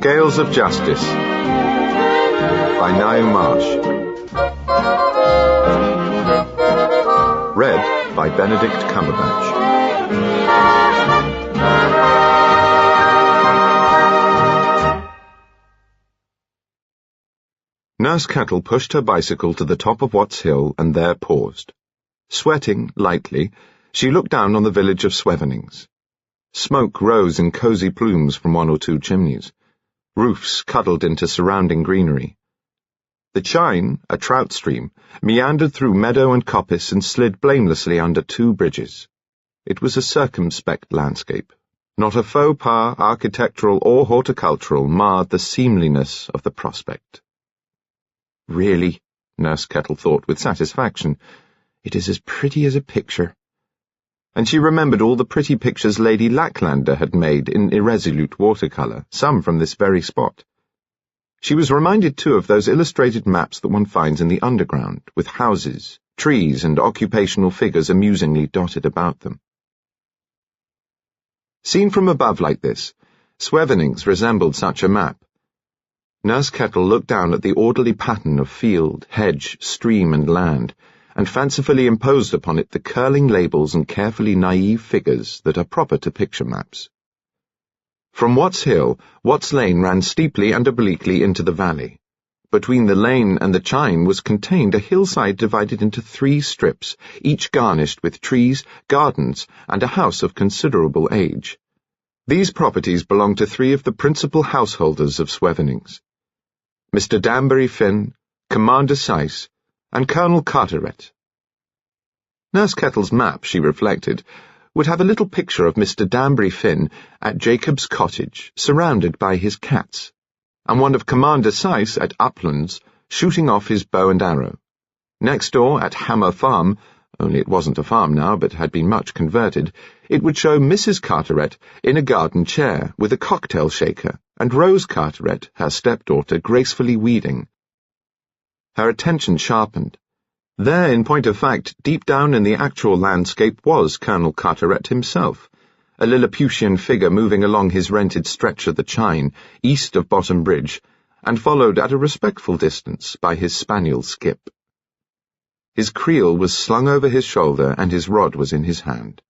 Scales of Justice by Niall Marsh. Read by Benedict Cumberbatch. Nurse Kettle pushed her bicycle to the top of Watts Hill and there paused. Sweating lightly, she looked down on the village of Swevenings. Smoke rose in cosy plumes from one or two chimneys. Roofs cuddled into surrounding greenery. The Chine, a trout stream, meandered through meadow and coppice and slid blamelessly under two bridges. It was a circumspect landscape. Not a faux pas, architectural or horticultural, marred the seemliness of the prospect. Really, Nurse Kettle thought with satisfaction, it is as pretty as a picture. And she remembered all the pretty pictures Lady Lacklander had made in irresolute watercolour, some from this very spot. She was reminded, too, of those illustrated maps that one finds in the underground, with houses, trees, and occupational figures amusingly dotted about them. Seen from above like this, Swevenings resembled such a map. Nurse Kettle looked down at the orderly pattern of field, hedge, stream, and land, and fancifully imposed upon it the curling labels and carefully naive figures that are proper to picture maps. From Watts Hill, Watts Lane ran steeply and obliquely into the valley. Between the lane and the Chine was contained a hillside divided into 3 strips, each garnished with trees, gardens, and a house of considerable age. These properties belonged to 3 of the principal householders of Swevenings: Mr. Danbury Finn, Commander Seiss, and Colonel Carteret. Nurse Kettle's map, she reflected, would have a little picture of Mr. Danbury Finn at Jacob's cottage, surrounded by his cats, and one of Commander Seiss at Uplands, shooting off his bow and arrow. Next door, at Hammer Farm, only it wasn't a farm now, but had been much converted, it would show Mrs. Carteret in a garden chair with a cocktail shaker, and Rose Carteret, her stepdaughter, gracefully weeding. Her attention sharpened. There, in point of fact, deep down in the actual landscape was Colonel Carteret himself, a Lilliputian figure moving along his rented stretch of the Chine, east of Bottom Bridge, and followed at a respectful distance by his spaniel Skip. His creel was slung over his shoulder, and his rod was in his hand.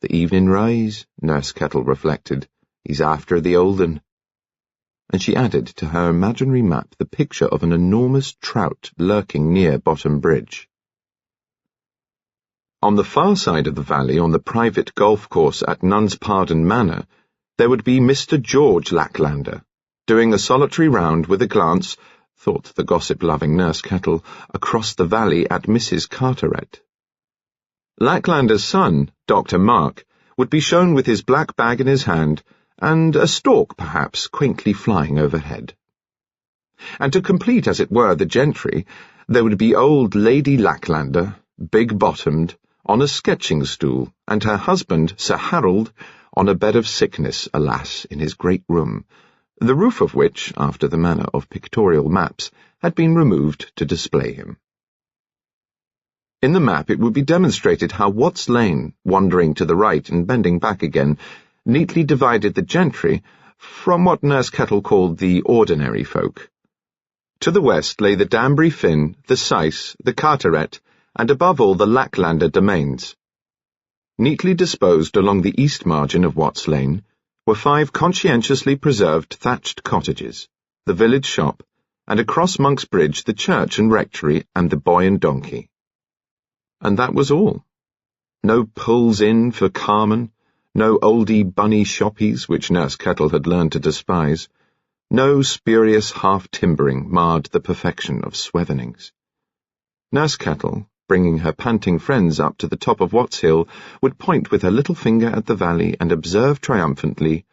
The evening rise, Nurse Kettle reflected. He's after the old un. And she added to her imaginary map the picture of an enormous trout lurking near Bottom Bridge. On the far side of the valley, on the private golf course at Nuns Pardon Manor, there would be Mr. George Lacklander, doing a solitary round with a glance, thought the gossip-loving Nurse Kettle, across the valley at Mrs. Carteret. Lacklander's son, Dr. Mark, would be shown with his black bag in his hand, and a stork, perhaps, quaintly flying overhead. And to complete, as it were, the gentry, there would be old Lady Lacklander, big-bottomed, on a sketching stool, and her husband, Sir Harold, on a bed of sickness, alas, in his great room, the roof of which, after the manner of pictorial maps, had been removed to display him. In the map it would be demonstrated how Watts Lane, wandering to the right and bending back again, neatly divided the gentry from what Nurse Kettle called the ordinary folk. To the west lay the Danbury Finn, the Seiss, the Carteret, and above all the Lacklander domains. Neatly disposed along the east margin of Watts Lane were 5 conscientiously preserved thatched cottages, the village shop, and across Monk's Bridge the church and rectory and the Boy and Donkey. And that was all. No pulls in for Carmen, no oldie bunny shoppies which Nurse Kettle had learned to despise, no spurious half-timbering marred the perfection of Swevenings. Nurse Kettle, bringing her panting friends up to the top of Watts Hill, would point with her little finger at the valley and observe triumphantly,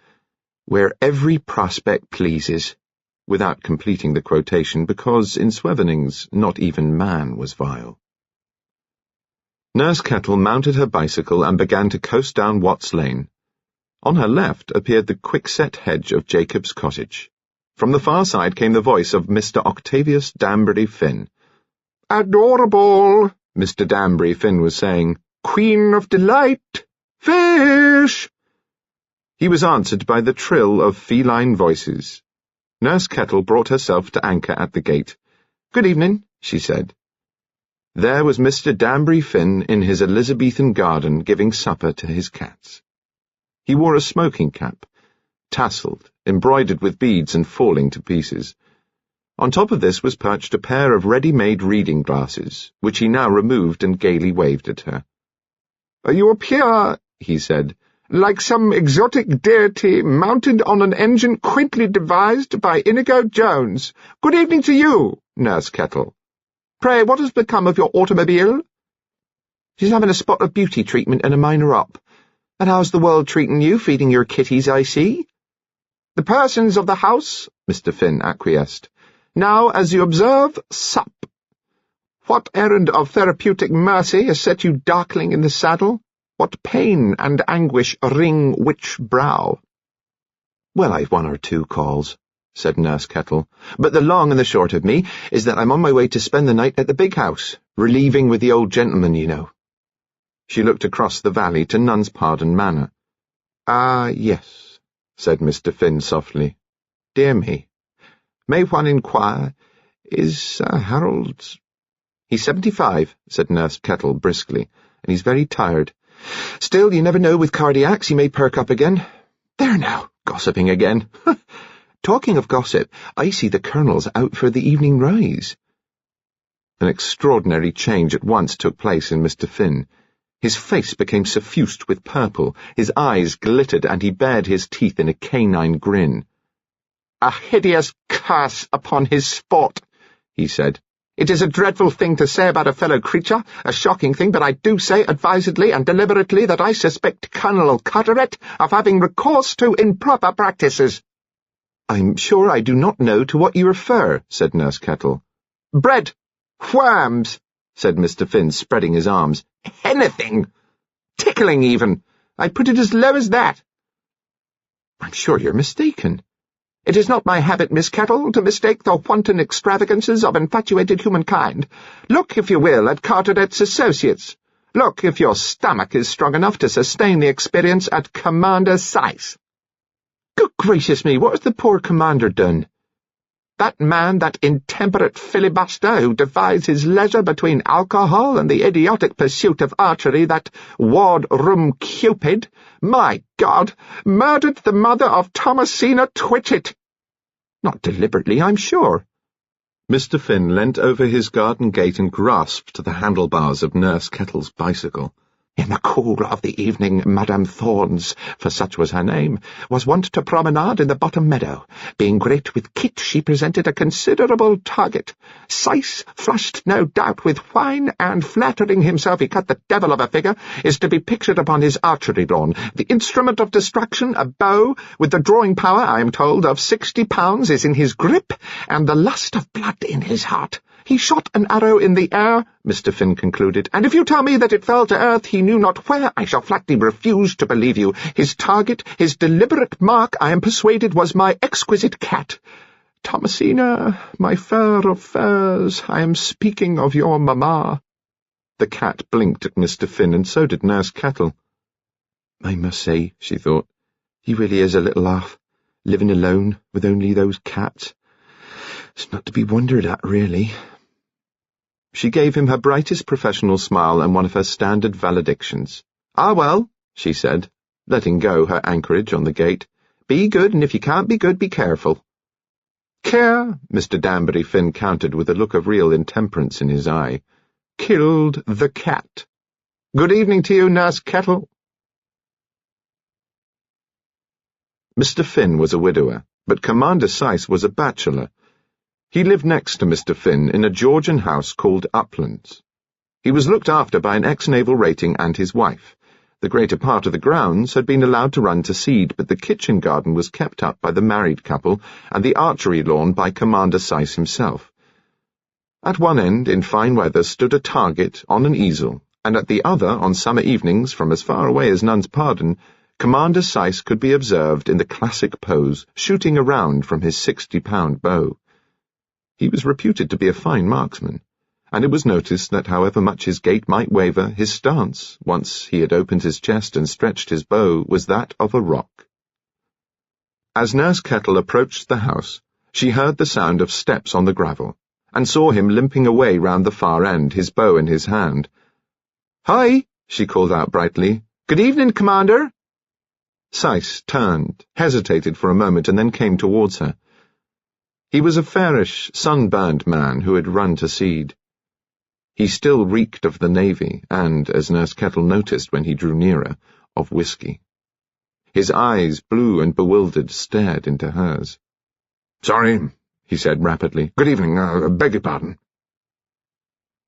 "Where every prospect pleases," without completing the quotation, because in Swevenings not even man was vile. Nurse Kettle mounted her bicycle and began to coast down Watts Lane. On her left appeared the quickset hedge of Jacob's cottage. From the far side came the voice of Mr. Octavius Danbury Finn. "Adorable," Mr. Danbury Finn was saying. "Queen of delight. Fish!" He was answered by the trill of feline voices. Nurse Kettle brought herself to anchor at the gate. "Good evening," she said. There was Mr. Danbury Finn in his Elizabethan garden giving supper to his cats. He wore a smoking cap, tasselled, embroidered with beads and falling to pieces. On top of this was perched a pair of ready-made reading glasses, which he now removed and gaily waved at her. "You appear," he said, "like some exotic deity mounted on an engine quaintly devised by Inigo Jones. Good evening to you, Nurse Kettle. Pray, what has become of your automobile?" "She's having a spot of beauty treatment and a minor op. And how's the world treating you, feeding your kitties, I see?" "The persons of the house," Mr. Finn acquiesced. "Now, as you observe, sup. What errand of therapeutic mercy has set you darkling in the saddle? What pain and anguish wring which brow?" "Well, I've one or two calls," said Nurse Kettle, "but the long and the short of me is that I'm on my way to spend the night at the big house, relieving with the old gentleman, you know." She looked across the valley to Nun's Pardon Manor. "Ah, yes," said Mr. Finn softly. "Dear me. May one inquire, is Sir Harold—" "He's 75, said Nurse Kettle briskly, "and he's very tired. Still, you never know with cardiacs, he may perk up again. There now, gossiping again. Talking of gossip, I see the Colonel's out for the evening rise." An extraordinary change at once took place in Mr. Finn. His face became suffused with purple, his eyes glittered, and he bared his teeth in a canine grin. "A hideous curse upon his sport," he said. "It is a dreadful thing to say about a fellow creature, a shocking thing, but I do say advisedly and deliberately that I suspect Colonel Carteret of having recourse to improper practices." "I'm sure I do not know to what you refer," said Nurse Kettle. "Bread! Worms!" said Mr. Finn, spreading his arms. "Anything! Tickling, even! I'd put it as low as that." "I'm sure you're mistaken." "It is not my habit, Miss Kettle, to mistake the wanton extravagances of infatuated humankind. Look, if you will, at Carteret's associates. Look if your stomach is strong enough to sustain the experience at Commander Seiss." "Good gracious me, what has the poor commander done?" "That man, that intemperate filibuster who divides his leisure between alcohol and the idiotic pursuit of archery, that ward-room Cupid, my God, murdered the mother of Thomasina Twitchett. Not deliberately, I'm sure." Mr. Finn leant over his garden gate and grasped the handlebars of Nurse Kettle's bicycle. "In the cool of the evening, Madame Thorns, for such was her name, was wont to promenade in the bottom meadow. Being great with kit, she presented a considerable target. Seiss, flushed no doubt with wine, and flattering himself he cut the devil of a figure, is to be pictured upon his archery lawn. The instrument of destruction, a bow, with the drawing power, I am told, of 60 pounds, is in his grip, and the lust of blood in his heart. He shot an arrow in the air," Mr. Finn concluded, "and if you tell me that it fell to earth he knew not where, I shall flatly refuse to believe you. His target, his deliberate mark, I am persuaded, was my exquisite cat. Thomasina, my fair of fairs, I am speaking of your mamma." The cat blinked at Mr. Finn, and so did Nurse Kettle. "I must say," she thought, "he really is a little off, living alone with only those cats. It's not to be wondered at, really." She gave him her brightest professional smile and one of her standard valedictions. "Ah, well," she said, letting go her anchorage on the gate. "Be good, and if you can't be good, be careful." "Care," Mr. Danbury Finn countered with a look of real intemperance in his eye. "Killed the cat. Good evening to you, Nurse Kettle." Mr. Finn was a widower, but Commander Seiss was a bachelor. He lived next to Mr. Finn in a Georgian house called Uplands. He was looked after by an ex-naval rating and his wife. The greater part of the grounds had been allowed to run to seed, but the kitchen garden was kept up by the married couple and the archery lawn by Commander Seiss himself. At one end, in fine weather, stood a target on an easel, and at the other, on summer evenings, from as far away as Nun's Pardon, Commander Seiss could be observed in the classic pose, shooting around from his 60-pound bow. He was reputed to be a fine marksman, and it was noticed that however much his gait might waver, his stance, once he had opened his chest and stretched his bow, was that of a rock. As Nurse Kettle approached the house, she heard the sound of steps on the gravel, and saw him limping away round the far end, his bow in his hand. "Hi," she called out brightly. "Good evening, Commander." Seiss turned, hesitated for a moment, and then came towards her. He was a fairish, sunburned man who had run to seed. He still reeked of the Navy and, as Nurse Kettle noticed when he drew nearer, of whiskey. His eyes, blue and bewildered, stared into hers. "Sorry," he said rapidly. "Good evening. Beg your pardon."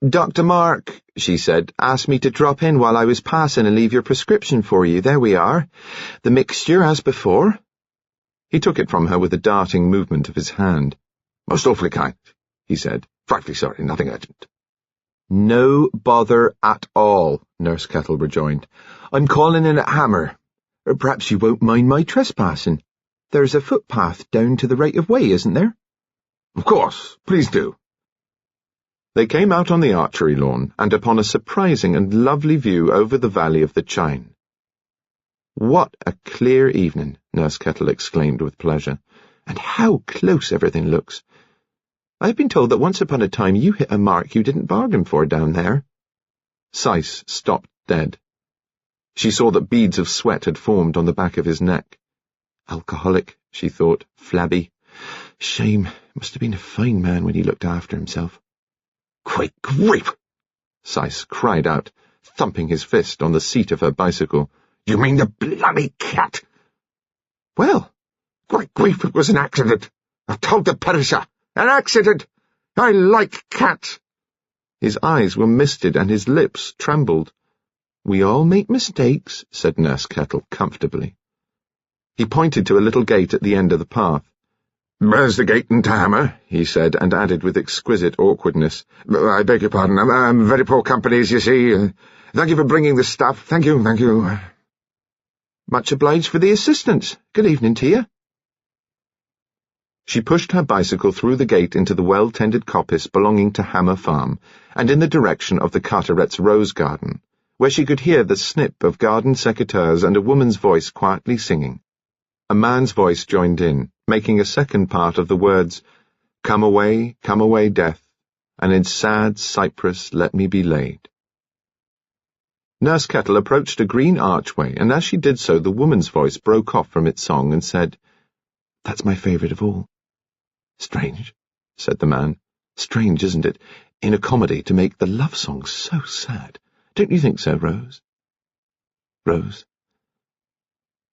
"Dr. Mark," she said, "asked me to drop in while I was passing and leave your prescription for you. There we are. The mixture as before." He took it from her with a darting movement of his hand. "Most awfully kind," he said. "Frightfully sorry. Nothing urgent." "No bother at all," Nurse Kettle rejoined. "I'm calling in at Hammer. Perhaps you won't mind my trespassing. There's a footpath down to the right of way, isn't there?" "Of course. Please do." They came out on the archery lawn and upon a surprising and lovely view over the valley of the Chine. "What a clear evening," Nurse Kettle exclaimed with pleasure. "And how close everything looks. I've been told that once upon a time you hit a mark you didn't bargain for down there." Seiss stopped dead. She saw that beads of sweat had formed on the back of his neck. Alcoholic, she thought, flabby. Shame, must have been a fine man when he looked after himself. "Great grief!" Seiss cried out, thumping his fist on the seat of her bicycle. "You mean the bloody cat?" "Well, great grief, it was an accident. I've told the perisher. An accident. I like cats." His eyes were misted and his lips trembled. "We all make mistakes," said Nurse Kettle comfortably. He pointed to a little gate at the end of the path. "Where's the gate into Hammer?" he said, and added with exquisite awkwardness. "I beg your pardon. I'm very poor company, as you see. Thank you for bringing the stuff. Thank you. "Much obliged for the assistance. Good evening to you." She pushed her bicycle through the gate into the well-tended coppice belonging to Hammer Farm, and in the direction of the Carteret's rose garden, where she could hear the snip of garden secateurs and a woman's voice quietly singing. A man's voice joined in, making a second part of the words, come away, death, and in sad cypress let me be laid." Nurse Kettle approached a green archway, and as she did so the woman's voice broke off from its song and said, "That's my favourite of all." "Strange," said the man. "Strange, isn't it, in a comedy to make the love song so sad? Don't you think so, Rose? Rose?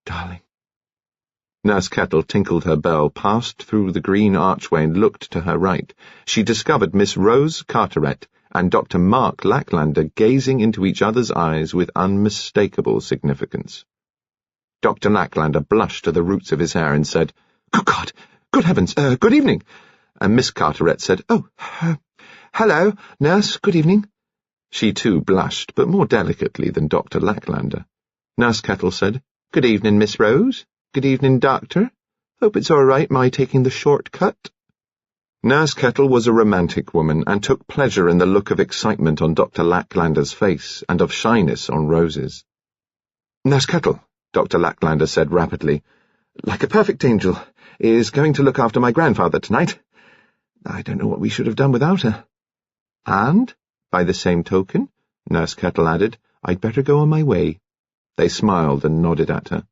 Darling." Nurse Kettle tinkled her bell, passed through the green archway and looked to her right. She discovered Miss Rose Carteret and Dr. Mark Lacklander gazing into each other's eyes with unmistakable significance. Dr. Lacklander blushed to the roots of his hair and said, "Good God! Good heavens! Good evening!" And Miss Carteret said, "Oh, hello, Nurse, good evening." She too blushed, but more delicately than Dr. Lacklander. Nurse Kettle said, "Good evening, Miss Rose. Good evening, Doctor. Hope it's all right, my taking the short cut." Nurse Kettle was a romantic woman and took pleasure in the look of excitement on Dr. Lacklander's face and of shyness on Rose's. "Nurse Kettle," Dr. Lacklander said rapidly, "like a perfect angel, is going to look after my grandfather tonight. I don't know what we should have done without her. And, by the same token," Nurse Kettle added, "I'd better go on my way." They smiled and nodded at her.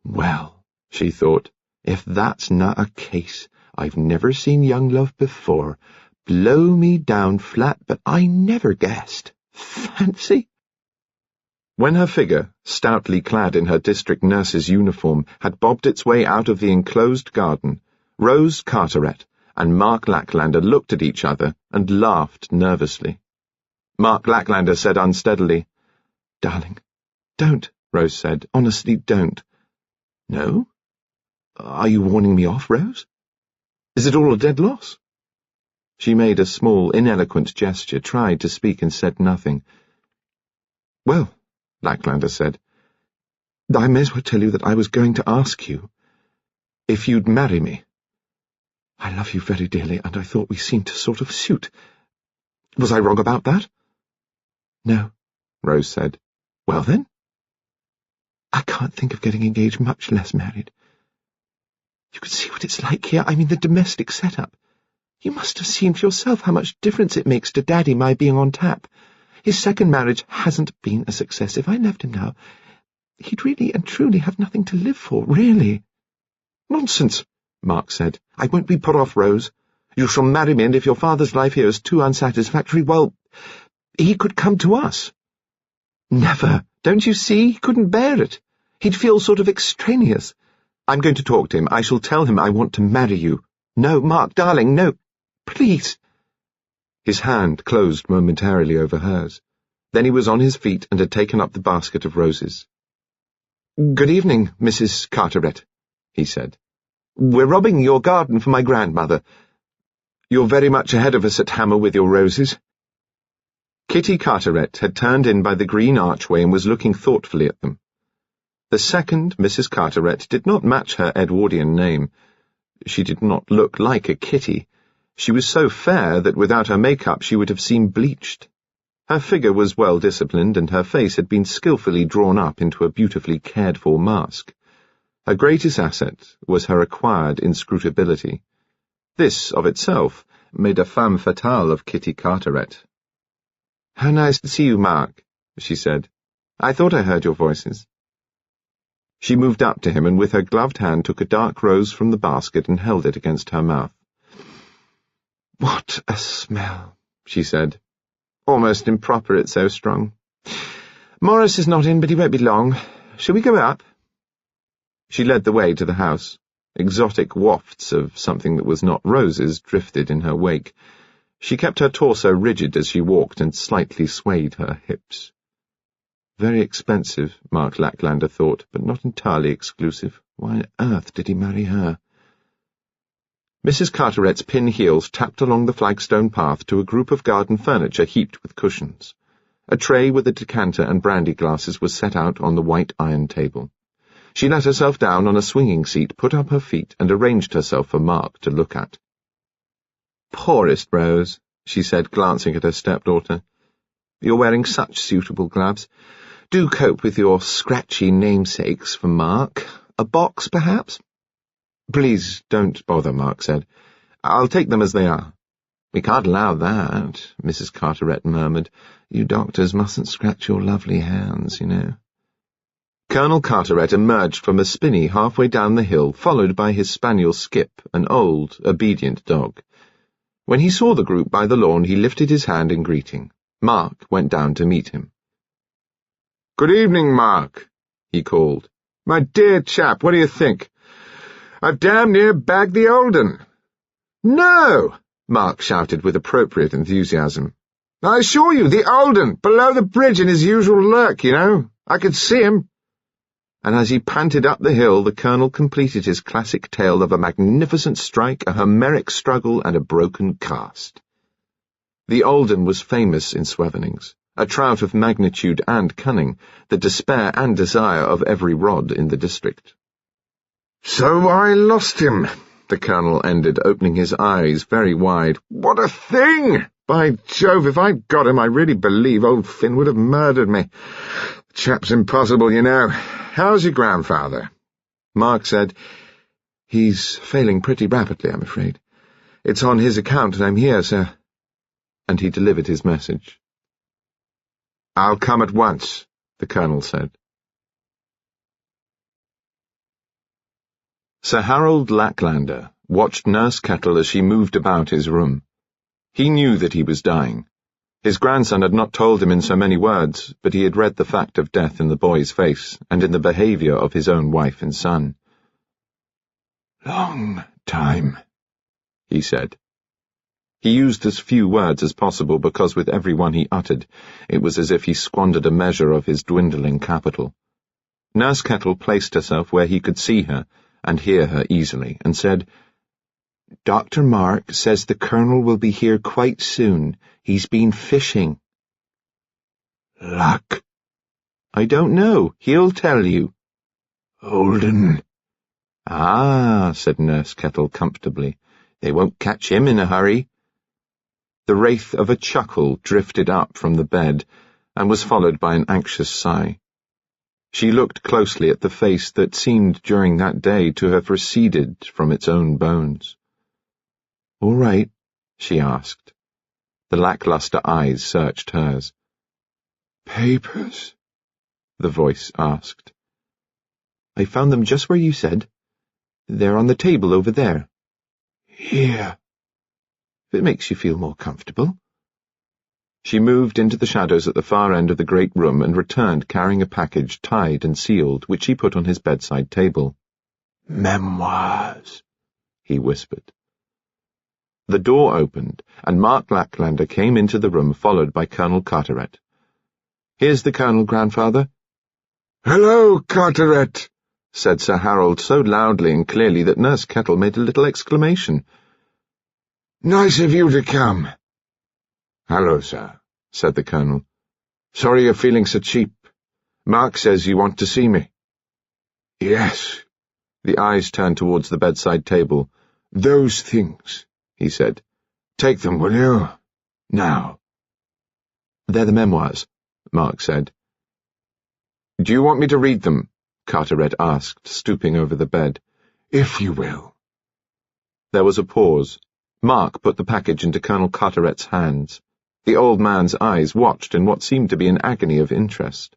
"Well," she thought, "if that's not a case, I've never seen young love before. Blow me down flat, but I never guessed. Fancy!" When her figure, stoutly clad in her district nurse's uniform, had bobbed its way out of the enclosed garden, Rose Carteret and Mark Lacklander looked at each other and laughed nervously. Mark Lacklander said unsteadily, "Darling, don't," Rose said. "Honestly, don't." "No? Are you warning me off, Rose? Is it all a dead loss?" She made a small, ineloquent gesture, tried to speak and said nothing. "Well," Lacklander said, "I may as well tell you that I was going to ask you if you'd marry me. I love you very dearly, and I thought we seemed to sort of suit. Was I wrong about that?" "No," Rose said. "Well then?" "I can't think of getting engaged, much less married. You could see what it's like here. I mean, the domestic setup. You must have seen for yourself how much difference it makes to Daddy my being on tap. His second marriage hasn't been a success. If I left him now, he'd really and truly have nothing to live for, really." "Nonsense," Mark said. "I won't be put off, Rose. You shall marry me, and if your father's life here is too unsatisfactory, well, he could come to us." "Never. Don't you see? He couldn't bear it. He'd feel sort of extraneous." "I'm going to talk to him. I shall tell him I want to marry you." "No, Mark, darling, no. Please." His hand closed momentarily over hers. Then he was on his feet and had taken up the basket of roses. "Good evening, Mrs. Carteret," he said. "We're robbing your garden for my grandmother. You're very much ahead of us at Hammer with your roses." Kitty Carteret had turned in by the green archway and was looking thoughtfully at them. The second Mrs. Carteret did not match her Edwardian name. She did not look like a Kitty. She was so fair that without her makeup she would have seemed bleached. Her figure was well disciplined, and her face had been skillfully drawn up into a beautifully cared-for mask. Her greatest asset was her acquired inscrutability. This, of itself, made a femme fatale of Kitty Carteret. "How nice to see you, Mark," she said. "I thought I heard your voices." She moved up to him and with her gloved hand took a dark rose from the basket and held it against her mouth. "What a smell," she said. "Almost improper, it's so strong. Morris is not in, but he won't be long. Shall we go up?" She led the way to the house. Exotic wafts of something that was not roses drifted in her wake. She kept her torso rigid as she walked and slightly swayed her hips. Very expensive, Mark Lacklander thought, but not entirely exclusive. Why on earth did he marry her? Mrs. Carteret's pin heels tapped along the flagstone path to a group of garden furniture heaped with cushions. A tray with a decanter and brandy glasses was set out on the white iron table. She let herself down on a swinging seat, put up her feet, and arranged herself for Mark to look at. "Poorest Rose," she said, glancing at her stepdaughter. "You're wearing such suitable gloves. Do cope with your scratchy namesakes for Mark. A box, perhaps?" "Please don't bother," Mark said. "I'll take them as they are." "We can't allow that," Mrs. Carteret murmured. "You doctors mustn't scratch your lovely hands, you know." Colonel Carteret emerged from a spinney halfway down the hill, followed by his spaniel Skip, an old, obedient dog. When he saw the group by the lawn, he lifted his hand in greeting. Mark went down to meet him. "Good evening, Mark," he called. "My dear chap, what do you think? I've damn near bagged the old 'un." "No!" Mark shouted with appropriate enthusiasm. "I assure you, the old 'un, below the bridge in his usual lurk, you know. I could see him." And as he panted up the hill, the colonel completed his classic tale of a magnificent strike, a Homeric struggle, and a broken cast. The old 'un was famous in Swevenings, a trout of magnitude and cunning, the despair and desire of every rod in the district. "So I lost him," the colonel ended, opening his eyes very wide. "What a thing! By Jove, if I'd got him, I really believe old Finn would have murdered me. The chap's impossible, you know. How's your grandfather?" Mark said, "He's failing pretty rapidly, I'm afraid. It's on his account that I'm here, sir." And he delivered his message. "I'll come at once," the colonel said. Sir Harold Lacklander watched Nurse Kettle as she moved about his room. He knew that he was dying. His grandson had not told him in so many words, but he had read the fact of death in the boy's face and in the behaviour of his own wife and son. "Long time," he said. He used as few words as possible because with every one he uttered, it was as if he squandered a measure of his dwindling capital. Nurse Kettle placed herself where he could see her and hear her easily, and said, "Dr. Mark says the colonel will be here quite soon. He's been fishing." "Luck?" "I don't know. He'll tell you." "Holden?" "Ah," said Nurse Kettle comfortably. "They won't catch him in a hurry." The wraith of a chuckle drifted up from the bed and was followed by an anxious sigh. She looked closely at the face that seemed during that day to have receded from its own bones. "All right?" she asked. The lackluster eyes searched hers. "Papers?" the voice asked. "I found them just where you said. They're on the table over there." "Here." "If it makes you feel more comfortable." She moved into the shadows at the far end of the great room and returned carrying a package tied and sealed, which he put on his bedside table. "Memoirs," he whispered. The door opened, and Mark Lacklander came into the room, followed by Colonel Carteret. "Here's the Colonel, Grandfather." "Hello, Carteret," said Sir Harold so loudly and clearly that Nurse Kettle made a little exclamation. "Nice of you to come." "Hello, sir," said the Colonel. "Sorry you're feeling so cheap. Mark says you want to see me." "Yes." The eyes turned towards the bedside table. "Those things," he said. "Take them, will you? Now." "They're the memoirs," Mark said. "Do you want me to read them?" Carteret asked, stooping over the bed. "If you will." There was a pause. Mark put the package into Colonel Carteret's hands. The old man's eyes watched in what seemed to be an agony of interest.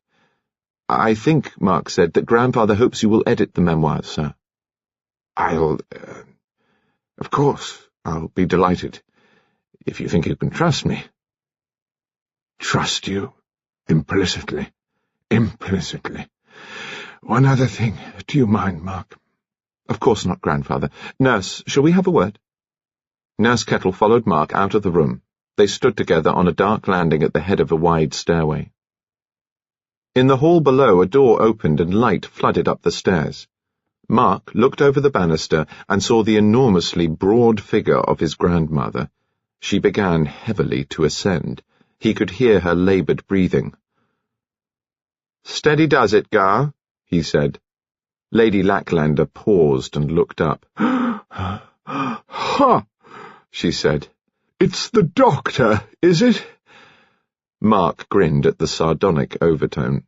"I think," Mark said, "that Grandfather hopes you will edit the memoirs, sir." Of course, I'll be delighted, if you think you can trust me." "Trust you? Implicitly. Implicitly. One other thing. Do you mind, Mark?" "Of course not, Grandfather. Nurse, shall we have a word?" Nurse Kettle followed Mark out of the room. They stood together on a dark landing at the head of a wide stairway. In the hall below, a door opened and light flooded up the stairs. Mark looked over the banister and saw the enormously broad figure of his grandmother. She began heavily to ascend. He could hear her laboured breathing. "Steady does it, Gar," he said. Lady Lacklander paused and looked up. "Ha!" she said. "It's the doctor, is it?" Mark grinned at the sardonic overtone.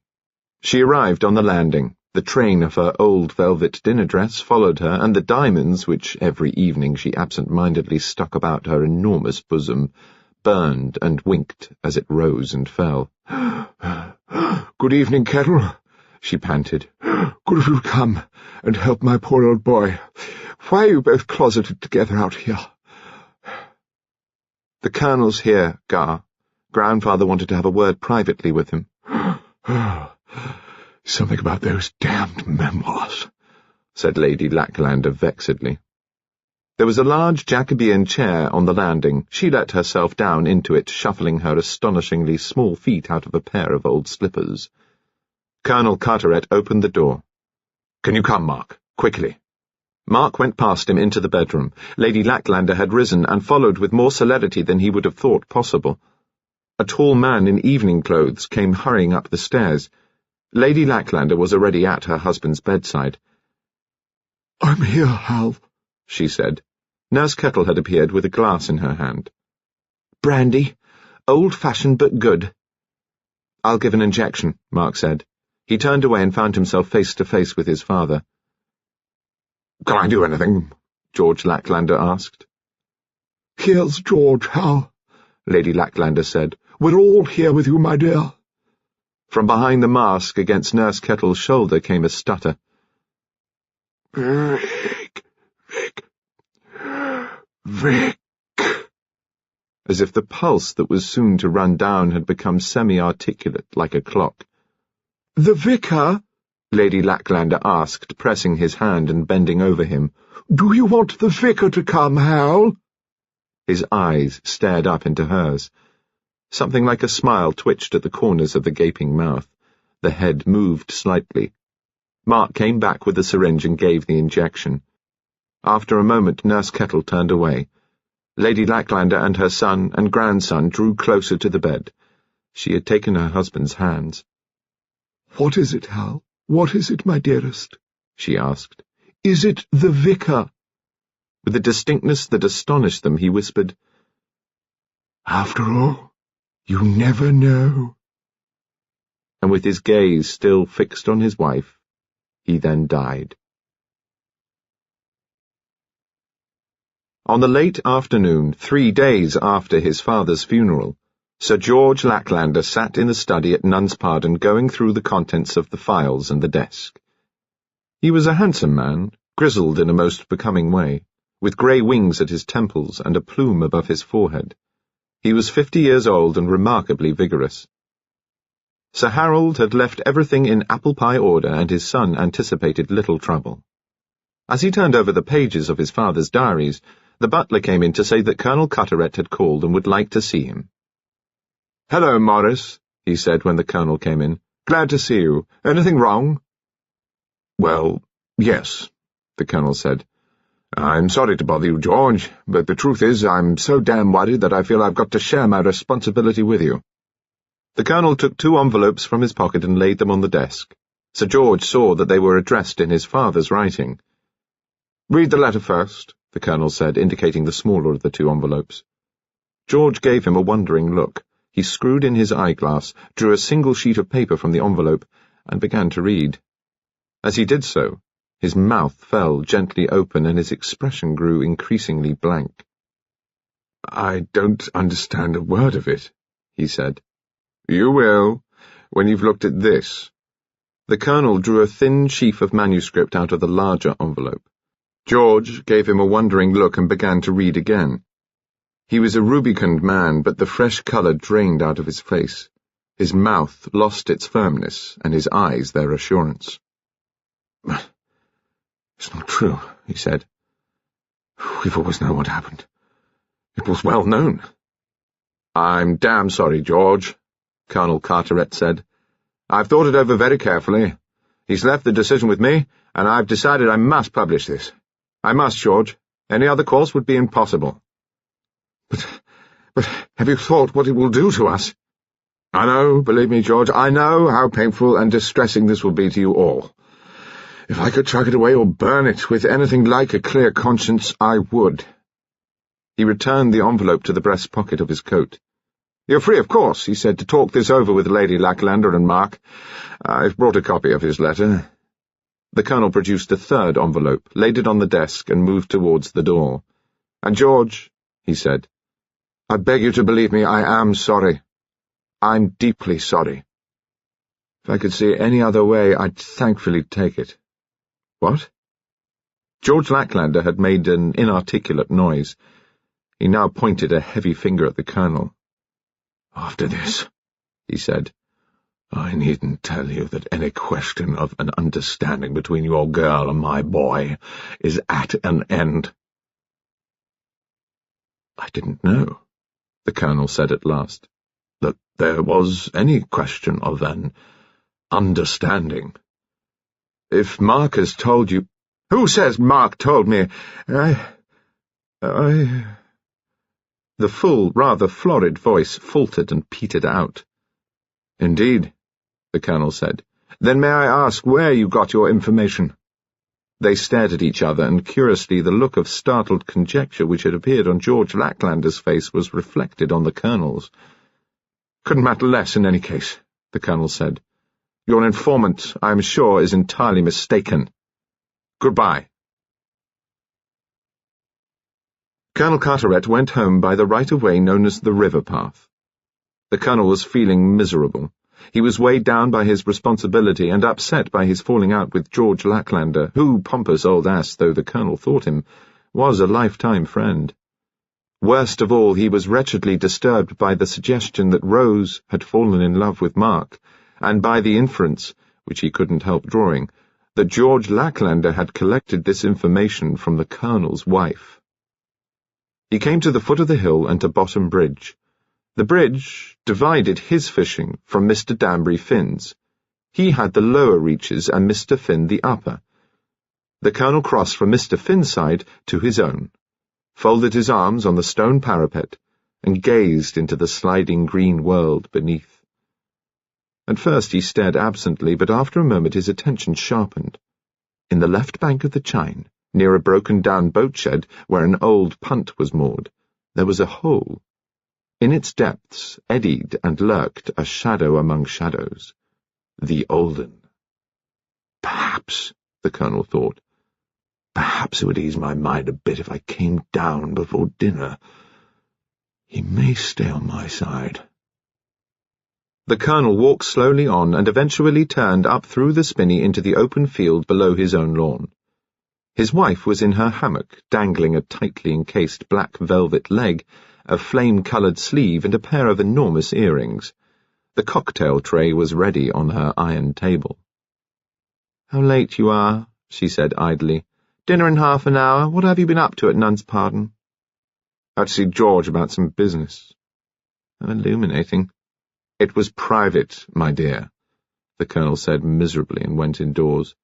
She arrived on the landing. The train of her old velvet dinner dress followed her, and the diamonds, which every evening she absent-mindedly stuck about her enormous bosom, burned and winked as it rose and fell. "Good evening, Kettle," she panted. "Good of you to come and help my poor old boy. Why are you both closeted together out here?" "The Colonel's here, Gar. Grandfather wanted to have a word privately with him." "Something about those damned memoirs," said Lady Lacklander vexedly. There was a large Jacobean chair on the landing. She let herself down into it, shuffling her astonishingly small feet out of a pair of old slippers. Colonel Carteret opened the door. "Can you come, Mark? Quickly." Mark went past him into the bedroom. Lady Lacklander had risen and followed with more celerity than he would have thought possible. A tall man in evening clothes came hurrying up the stairs. Lady Lacklander was already at her husband's bedside. "I'm here, Hal," she said. Nurse Kettle had appeared with a glass in her hand. "Brandy. Old-fashioned but good." "I'll give an injection," Mark said. He turned away and found himself face to face with his father. "Can I do anything?" George Lacklander asked. "Here's George, Hal," Lady Lacklander said. "We're all here with you, my dear." From behind the mask against Nurse Kettle's shoulder came a stutter. "Vic, Vic." As if the pulse that was soon to run down had become semi-articulate like a clock. "The vicar?" Lady Lacklander asked, pressing his hand and bending over him. "Do you want the vicar to come, Hal?" His eyes stared up into hers. Something like a smile twitched at the corners of the gaping mouth. The head moved slightly. Mark came back with the syringe and gave the injection. After a moment, Nurse Kettle turned away. Lady Lacklander and her son and grandson drew closer to the bed. She had taken her husband's hands. "What is it, Hal? What is it, my dearest?" she asked. "Is it the vicar?" With a distinctness that astonished them, he whispered, "After all, you never know." and with his gaze still fixed on his wife, he then died. On the late afternoon, 3 days after his father's funeral, Sir George Lacklander sat in the study at Nun's Pardon going through the contents of the files and the desk. He was a handsome man, grizzled in a most becoming way, with grey wings at his temples and a plume above his forehead. He was 50 years old and remarkably vigorous. Sir Harold had left everything in apple-pie order, and his son anticipated little trouble. As he turned over the pages of his father's diaries, the butler came in to say that Colonel Carteret had called and would like to see him. "Hello, Morris," he said when the Colonel came in. "Glad to see you. Anything wrong?" "Well, yes," the Colonel said. "I'm sorry to bother you, George, but the truth is I'm so damn worried that I feel I've got to share my responsibility with you." The Colonel took 2 envelopes from his pocket and laid them on the desk. Sir George saw that they were addressed in his father's writing. "Read the letter first," the Colonel said, indicating the smaller of the 2 envelopes. George gave him a wondering look. He screwed in his eyeglass, drew a single sheet of paper from the envelope, and began to read. As he did so, his mouth fell gently open and his expression grew increasingly blank. "I don't understand a word of it," he said. "You will, when you've looked at this." The Colonel drew a thin sheaf of manuscript out of the larger envelope. George gave him a wondering look and began to read again. He was a rubicund man, but the fresh colour drained out of his face. His mouth lost its firmness, and his eyes their assurance. "It's not true," he said. "We've always known what happened. It was well known." "I'm damn sorry, George," Colonel Carteret said. "I've thought it over very carefully. He's left the decision with me, and I've decided I must publish this. I must, George. Any other course would be impossible." But have you thought what it will do to us?" "I know, believe me, George, I know how painful and distressing this will be to you all. If I could chuck it away or burn it with anything like a clear conscience, I would." He returned the envelope to the breast pocket of his coat. "You're free, of course," he said, "to talk this over with Lady Lacklander and Mark. I've brought a copy of his letter." The Colonel produced a 3rd envelope, laid it on the desk, and moved towards the door. "And George," he said, "I beg you to believe me, I am sorry. I'm deeply sorry. If I could see any other way, I'd thankfully take it." "What?" George Lacklander had made an inarticulate noise. He now pointed a heavy finger at the Colonel. "After this," he said, "I needn't tell you that any question of an understanding between your girl and my boy is at an end." "I didn't know," the Colonel said at last, "that there was any question of an understanding. If Mark has told you—" "Who says Mark told me? The full, rather florid voice faltered and petered out. "Indeed," the Colonel said. "Then may I ask where you got your information?" They stared at each other, and curiously the look of startled conjecture which had appeared on George Lacklander's face was reflected on the Colonel's. "Couldn't matter less in any case," the Colonel said. "Your informant, I am sure, is entirely mistaken. Goodbye." Colonel Carteret went home by the right-of-way known as the river path. The Colonel was feeling miserable. He was weighed down by his responsibility and upset by his falling out with George Lacklander, who, pompous old ass though the Colonel thought him, was a lifetime friend. Worst of all, he was wretchedly disturbed by the suggestion that Rose had fallen in love with Mark, and by the inference, which he couldn't help drawing, that George Lacklander had collected this information from the Colonel's wife. He came to the foot of the hill and to Bottom Bridge. The bridge divided his fishing from Mr. Danbury Finn's. He had the lower reaches and Mr. Finn the upper. The Colonel crossed from Mr. Finn's side to his own, folded his arms on the stone parapet, and gazed into the sliding green world beneath. At first he stared absently, but after a moment his attention sharpened. In the left bank of the Chine, near a broken-down boat-shed where an old punt was moored, there was a hole. In its depths eddied and lurked a shadow among shadows. The Olden. Perhaps, the Colonel thought, perhaps it would ease my mind a bit if I came down before dinner. He may stay on my side. The Colonel walked slowly on and eventually turned up through the spinney into the open field below his own lawn. His wife was in her hammock, dangling a tightly encased black velvet leg, a flame-coloured sleeve, and a pair of enormous earrings. The cocktail tray was ready on her iron table. "How late you are," she said idly. "Dinner in half an hour. What have you been up to at Nun's Pardon?" "Out to see George about some business." "How illuminating." "It was private, my dear," the Colonel said miserably and went indoors.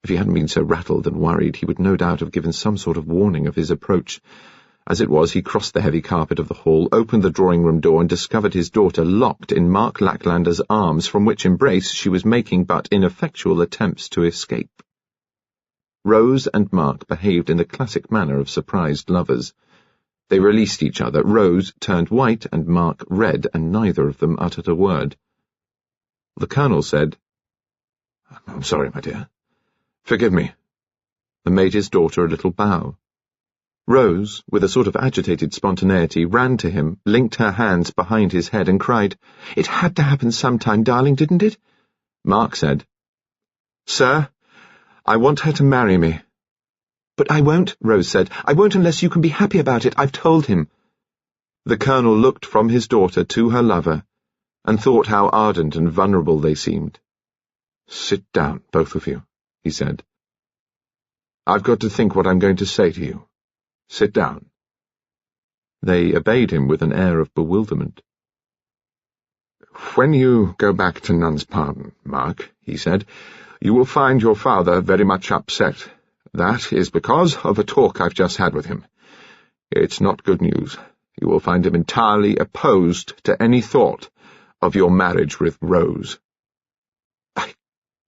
If he hadn't been so rattled and worried, he would no doubt have given some sort of warning of his approach. As it was, he crossed the heavy carpet of the hall, opened the drawing-room door, and discovered his daughter locked in Mark Lacklander's arms, from which embrace she was making but ineffectual attempts to escape. Rose and Mark behaved in the classic manner of surprised lovers. They released each other. Rose turned white and Mark red, and neither of them uttered a word. The Colonel said, "I'm sorry, my dear. Forgive me," and made his daughter a little bow. Rose, with a sort of agitated spontaneity, ran to him, linked her hands behind his head, and cried, "It had to happen sometime, darling, didn't it?" Mark said, "Sir, I want her to marry me." "But I won't," Rose said. "I won't unless you can be happy about it. I've told him." The Colonel looked from his daughter to her lover, and thought how ardent and vulnerable they seemed. "Sit down, both of you," he said. "I've got to think what I'm going to say to you. Sit down." They obeyed him with an air of bewilderment. "When you go back to Nun's Pardon, Mark," he said, "you will find your father very much upset. That is because of a talk I've just had with him. It's not good news. You will find him entirely opposed to any thought of your marriage with Rose." "I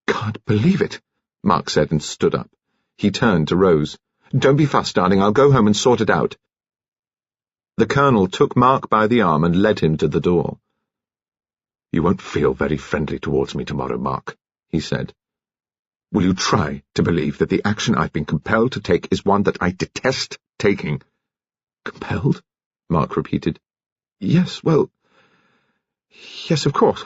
can't believe it," Mark said, and stood up. He turned to Rose. "Don't be fussed, darling. I'll go home and sort it out." The Colonel took Mark by the arm and led him to the door. "You won't feel very friendly towards me tomorrow, Mark," he said. "Will you try to believe that the action I've been compelled to take is one that I detest taking?" "Compelled?" Mark repeated. Yes, of course."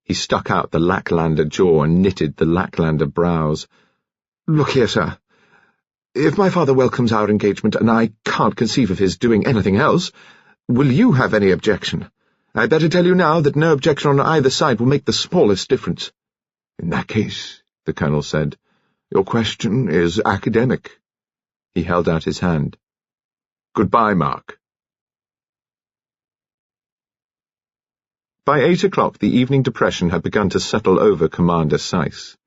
He stuck out the Lacklander jaw and knitted the Lacklander brows. "Look here, sir. If my father welcomes our engagement, and I can't conceive of his doing anything else, will you have any objection? I'd better tell you now that no objection on either side will make the smallest difference." "In that case," the Colonel said, "your question is academic." He held out his hand. "Goodbye, Mark." By 8 o'clock the evening depression had begun to settle over Commander Seiss.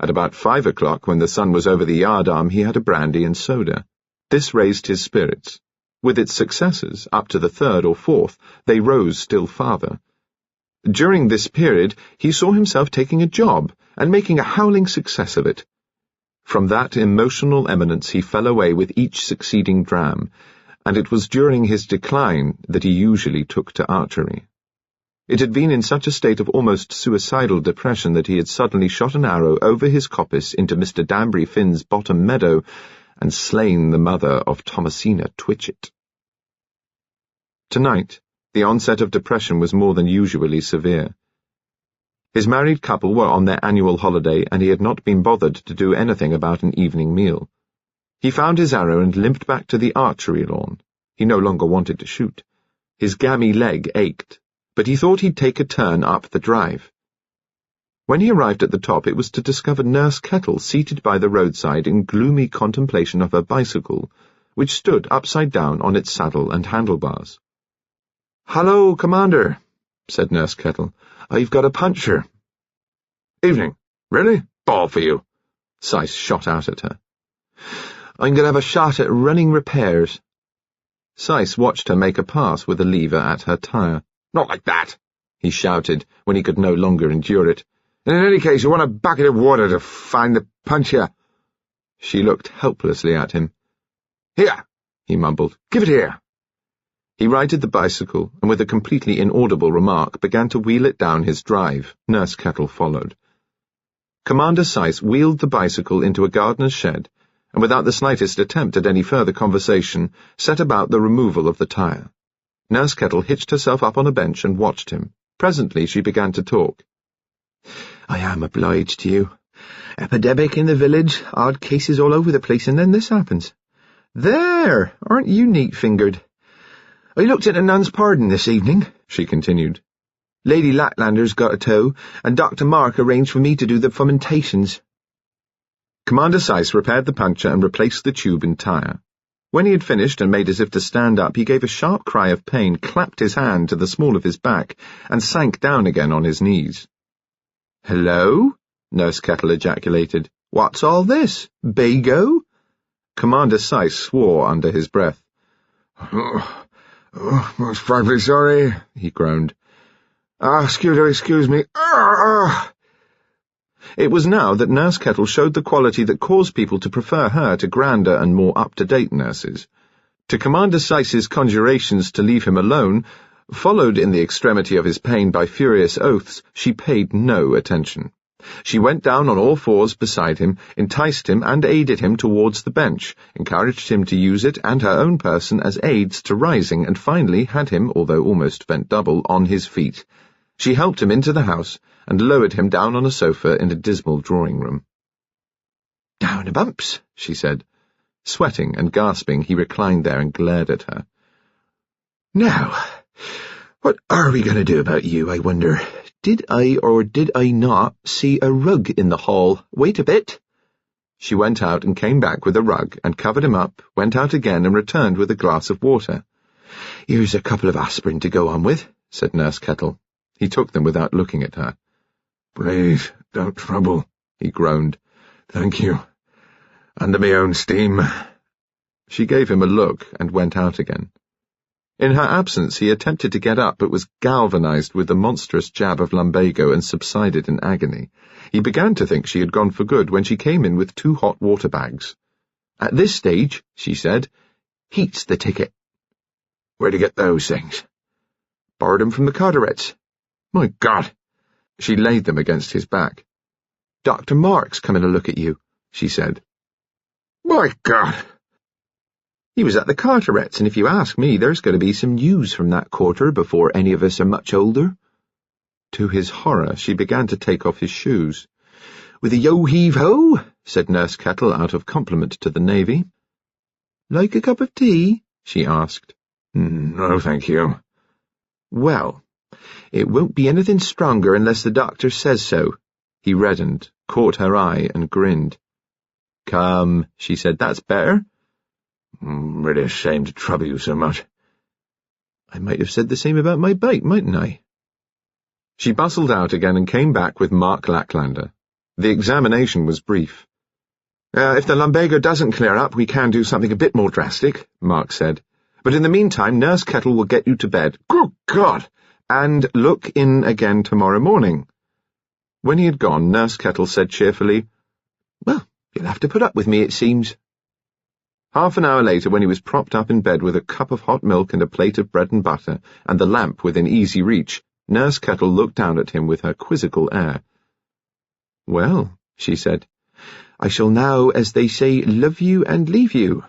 At about 5 o'clock, when the sun was over the yardarm, he had a brandy and soda. This raised his spirits. With its successors, up to the 3rd or 4th, they rose still farther. During this period, he saw himself taking a job and making a howling success of it. From that emotional eminence he fell away with each succeeding dram, and it was during his decline that he usually took to archery. It had been in such a state of almost suicidal depression that he had suddenly shot an arrow over his coppice into Mr. Danbury Finn's bottom meadow and slain the mother of Thomasina Twitchett. Tonight, the onset of depression was more than usually severe. His married couple were on their annual holiday, and he had not been bothered to do anything about an evening meal. He found his arrow and limped back to the archery lawn. He no longer wanted to shoot. His gammy leg ached, but he thought he'd take a turn up the drive. When he arrived at the top, it was to discover Nurse Kettle seated by the roadside in gloomy contemplation of her bicycle, which stood upside down on its saddle and handlebars. "Hello, Commander," said Nurse Kettle. "I've got a puncture." "Evening. Really? Ball for you." Seiss shot out at her. "I'm going to have a shot at running repairs." Seiss watched her make a pass with a lever at her tire. "Not like that," he shouted, when he could no longer endure it. "And in any case, you want a bucket of water to find the puncture." She looked helplessly at him. "Here," he mumbled. "Give it here." He righted the bicycle and with a completely inaudible remark began to wheel it down his drive. Nurse Kettle followed. Commander Seiss wheeled the bicycle into a gardener's shed and without the slightest attempt at any further conversation set about the removal of the tire. Nurse Kettle hitched herself up on a bench and watched him. Presently she began to talk. I am obliged to you. Epidemic in the village, odd cases all over the place, and then this happens. There, aren't you neat-fingered? I looked at a nun's pardon this evening, she continued. Lady Lacklander's got a tow, and Dr. Mark arranged for me to do the fomentations. Commander Seiss repaired the puncture and replaced the tube and tire. When he had finished and made as if to stand up, he gave a sharp cry of pain, clapped his hand to the small of his back, and sank down again on his knees. Hello? Nurse Kettle ejaculated. What's all this? Bago? Commander Seiss swore under his breath. Most frightfully sorry, he groaned. Excuse me. It was now that Nurse Kettle showed the quality that caused people to prefer her to grander and more up-to-date nurses. To Commander Seiss's conjurations to leave him alone, followed in the extremity of his pain by furious oaths, she paid no attention. She went down on all fours beside him, enticed him and aided him towards the bench, encouraged him to use it and her own person as aids to rising, and finally had him, although almost bent double, on his feet. She helped him into the house and lowered him down on a sofa in a dismal drawing-room. Down a bumps, she said. Sweating and gasping, he reclined there and glared at her. Now, what are we going to do about you, I wonder? Did I or did I not see a rug in the hall? Wait a bit. She went out and came back with a rug and covered him up, went out again and returned with a glass of water. Here's a couple of aspirin to go on with, said Nurse Kettle. He took them without looking at her. Please, don't trouble, he groaned. Thank you. Under my own steam. She gave him a look and went out again. In her absence he attempted to get up but was galvanized with the monstrous jab of lumbago and subsided in agony. He began to think she had gone for good when she came in with 2 hot water bags. At this stage, she said, heat's the ticket. Where'd you get those things? Borrowed them from the Carterets. My God! She laid them against his back. Dr. Mark's coming to look at you, she said. My God! He was at the Carterets, and if you ask me, there's going to be some news from that quarter before any of us are much older. To his horror, she began to take off his shoes. With a yo-heave-ho, said Nurse Kettle out of compliment to the Navy. Like a cup of tea? She asked. No, thank you. Well, it won't be anything stronger unless the doctor says so. He reddened, caught her eye, and grinned. Come, she said, that's better. I'm really ashamed to trouble you so much. I might have said the same about my bike, mightn't I? She bustled out again and came back with Mark Lacklander. The examination was brief. If the lumbago doesn't clear up, we can do something a bit more drastic, Mark said. But in the meantime, Nurse Kettle will get you to bed. Good God! And look in again tomorrow morning. When he had gone, Nurse Kettle said cheerfully, Well, you'll have to put up with me, it seems. Half an hour later, when he was propped up in bed with a cup of hot milk and a plate of bread and butter, and the lamp within easy reach, Nurse Kettle looked down at him with her quizzical air. Well, she said, I shall now, as they say, love you and leave you.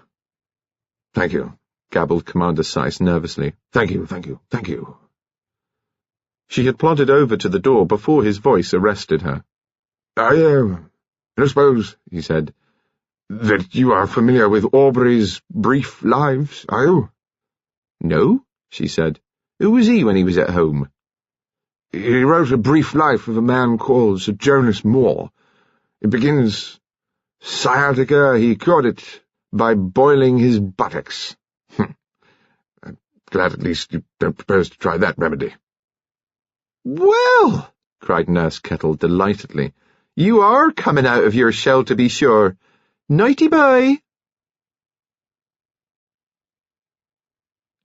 Thank you, gabbled Commander Seiss nervously. Thank you. She had plodded over to the door before his voice arrested her. I don't suppose, he said, that you are familiar with Aubrey's brief lives, are you? No, she said. Who was he when he was at home? He wrote a brief life of a man called Sir Jonas Moore. It begins, sciatica, he cured it by boiling his buttocks. I'm glad at least you don't propose to try that remedy. Well, cried Nurse Kettle delightedly, you are coming out of your shell to be sure. Nighty-bye.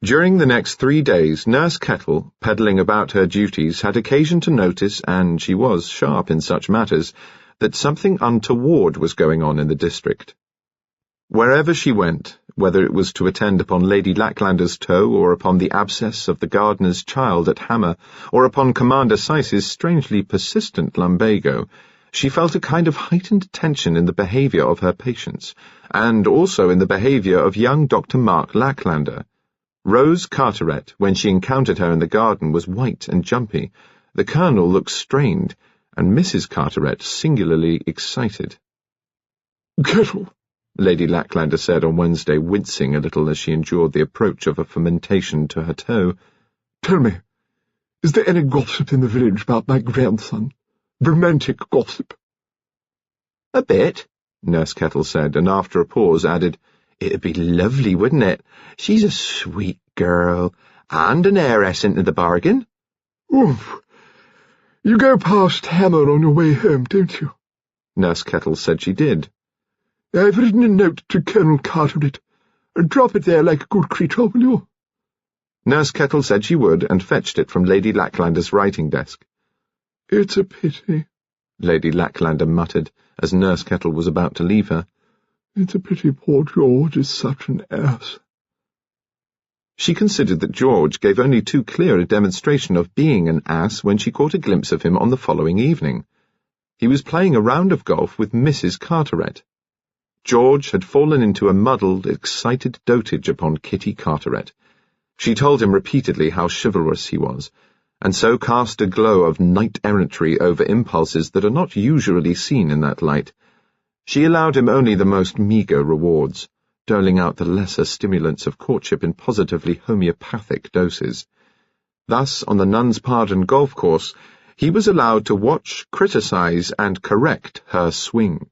During the next 3 days, Nurse Kettle, peddling about her duties, had occasion to notice, and she was sharp in such matters, that something untoward was going on in the district. Wherever she went, whether it was to attend upon Lady Lacklander's toe, or upon the abscess of the gardener's child at Hammer, or upon Commander Syce's strangely persistent lumbago, she felt a kind of heightened tension in the behaviour of her patients, and also in the behaviour of young Dr. Mark Lacklander. Rose Carteret, when she encountered her in the garden, was white and jumpy. The Colonel looked strained, and Mrs. Carteret singularly excited. "Kettle," Lady Lacklander said on Wednesday, wincing a little as she endured the approach of a fermentation to her toe. "Tell me, is there any gossip in the village about my grandson? Romantic gossip?" "A bit," Nurse Kettle said, and after a pause added, "It'd be lovely, wouldn't it? She's a sweet girl, and an heiress into the bargain." "Oof. You go past Hammer on your way home, don't you?" Nurse Kettle said she did. "I've written a note to Colonel Carteret. Drop it there like a good creature, will you?" Nurse Kettle said she would, and fetched it from Lady Lacklander's writing desk. "It's a pity," Lady Lacklander muttered, as Nurse Kettle was about to leave her. "It's a pity poor George is such an ass." She considered that George gave only too clear a demonstration of being an ass when she caught a glimpse of him on the following evening. He was playing a round of golf with Mrs. Carteret. George had fallen into a muddled, excited dotage upon Kitty Carteret. She told him repeatedly how chivalrous he was, and so cast a glow of knight-errantry over impulses that are not usually seen in that light. She allowed him only the most meagre rewards, doling out the lesser stimulants of courtship in positively homeopathic doses. Thus, on the Nun's Pardon golf course, he was allowed to watch, criticize, and correct her swing.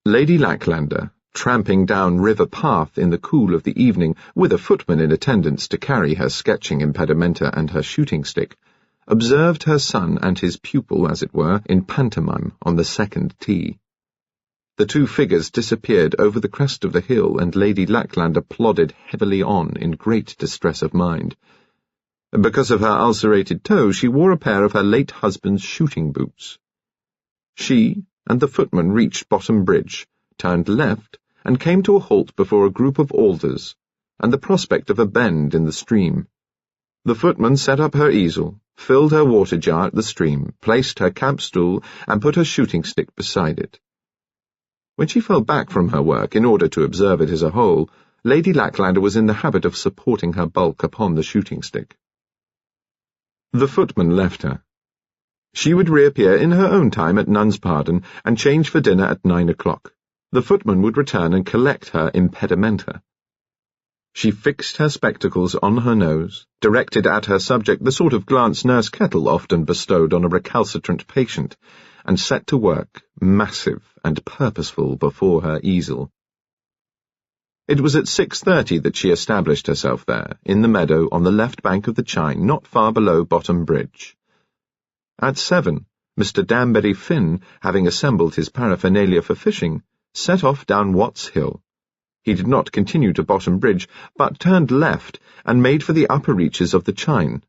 Lady Lacklander, tramping down River Path in the cool of the evening, with a footman in attendance to carry her sketching impedimenta and her shooting stick, observed her son and his pupil, as it were, in pantomime on the second tee. The two figures disappeared over the crest of the hill, and Lady Lacklander plodded heavily on in great distress of mind. Because of her ulcerated toe, she wore a pair of her late husband's shooting boots. She and the footman reached Bottom Bridge, turned left, and came to a halt before a group of alders, and the prospect of a bend in the stream. The footman set up her easel, filled her water jar at the stream, placed her camp stool, and put her shooting stick beside it. When she fell back from her work in order to observe it as a whole, Lady Lacklander was in the habit of supporting her bulk upon the shooting stick. The footman left her. She would reappear in her own time at Nun's Pardon and change for dinner at 9 o'clock. The footman would return and collect her impedimenta. She fixed her spectacles on her nose, directed at her subject the sort of glance Nurse Kettle often bestowed on a recalcitrant patient, and set to work, massive and purposeful, before her easel. It was at 6:30 that she established herself there, in the meadow on the left bank of the Chine, not far below Bottom Bridge. At 7, Mr. Danbury Finn, having assembled his paraphernalia for fishing, set off down Watts Hill. He did not continue to Bottom Bridge, but turned left and made for the upper reaches of the Chine.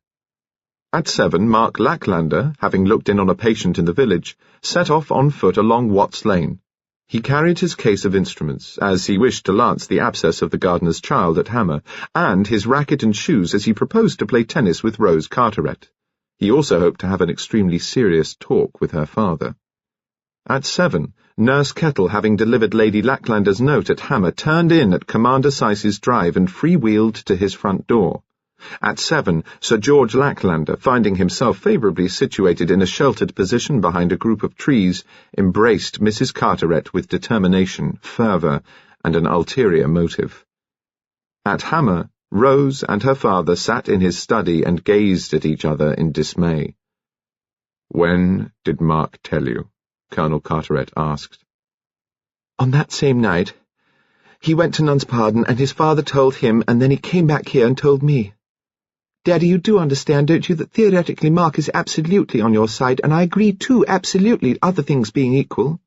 At 7, Mark Lacklander, having looked in on a patient in the village, set off on foot along Watts Lane. He carried his case of instruments, as he wished to lance the abscess of the gardener's child at Hammer, and his racket and shoes as he proposed to play tennis with Rose Carteret. He also hoped to have an extremely serious talk with her father. At 7, Nurse Kettle, having delivered Lady Lacklander's note at Hammer, turned in at Commander Syce's drive and free-wheeled to his front door. At 7, Sir George Lacklander, finding himself favourably situated in a sheltered position behind a group of trees, embraced Mrs. Carteret with determination, fervour, and an ulterior motive. At Hammer, Rose and her father sat in his study and gazed at each other in dismay. "When did Mark tell you?" Colonel Carteret asked. "On that same night. He went to Nun's Pardon, and his father told him, and then he came back here and told me. Daddy, you do understand, don't you, that theoretically Mark is absolutely on your side, and I agree too, absolutely, other things being equal."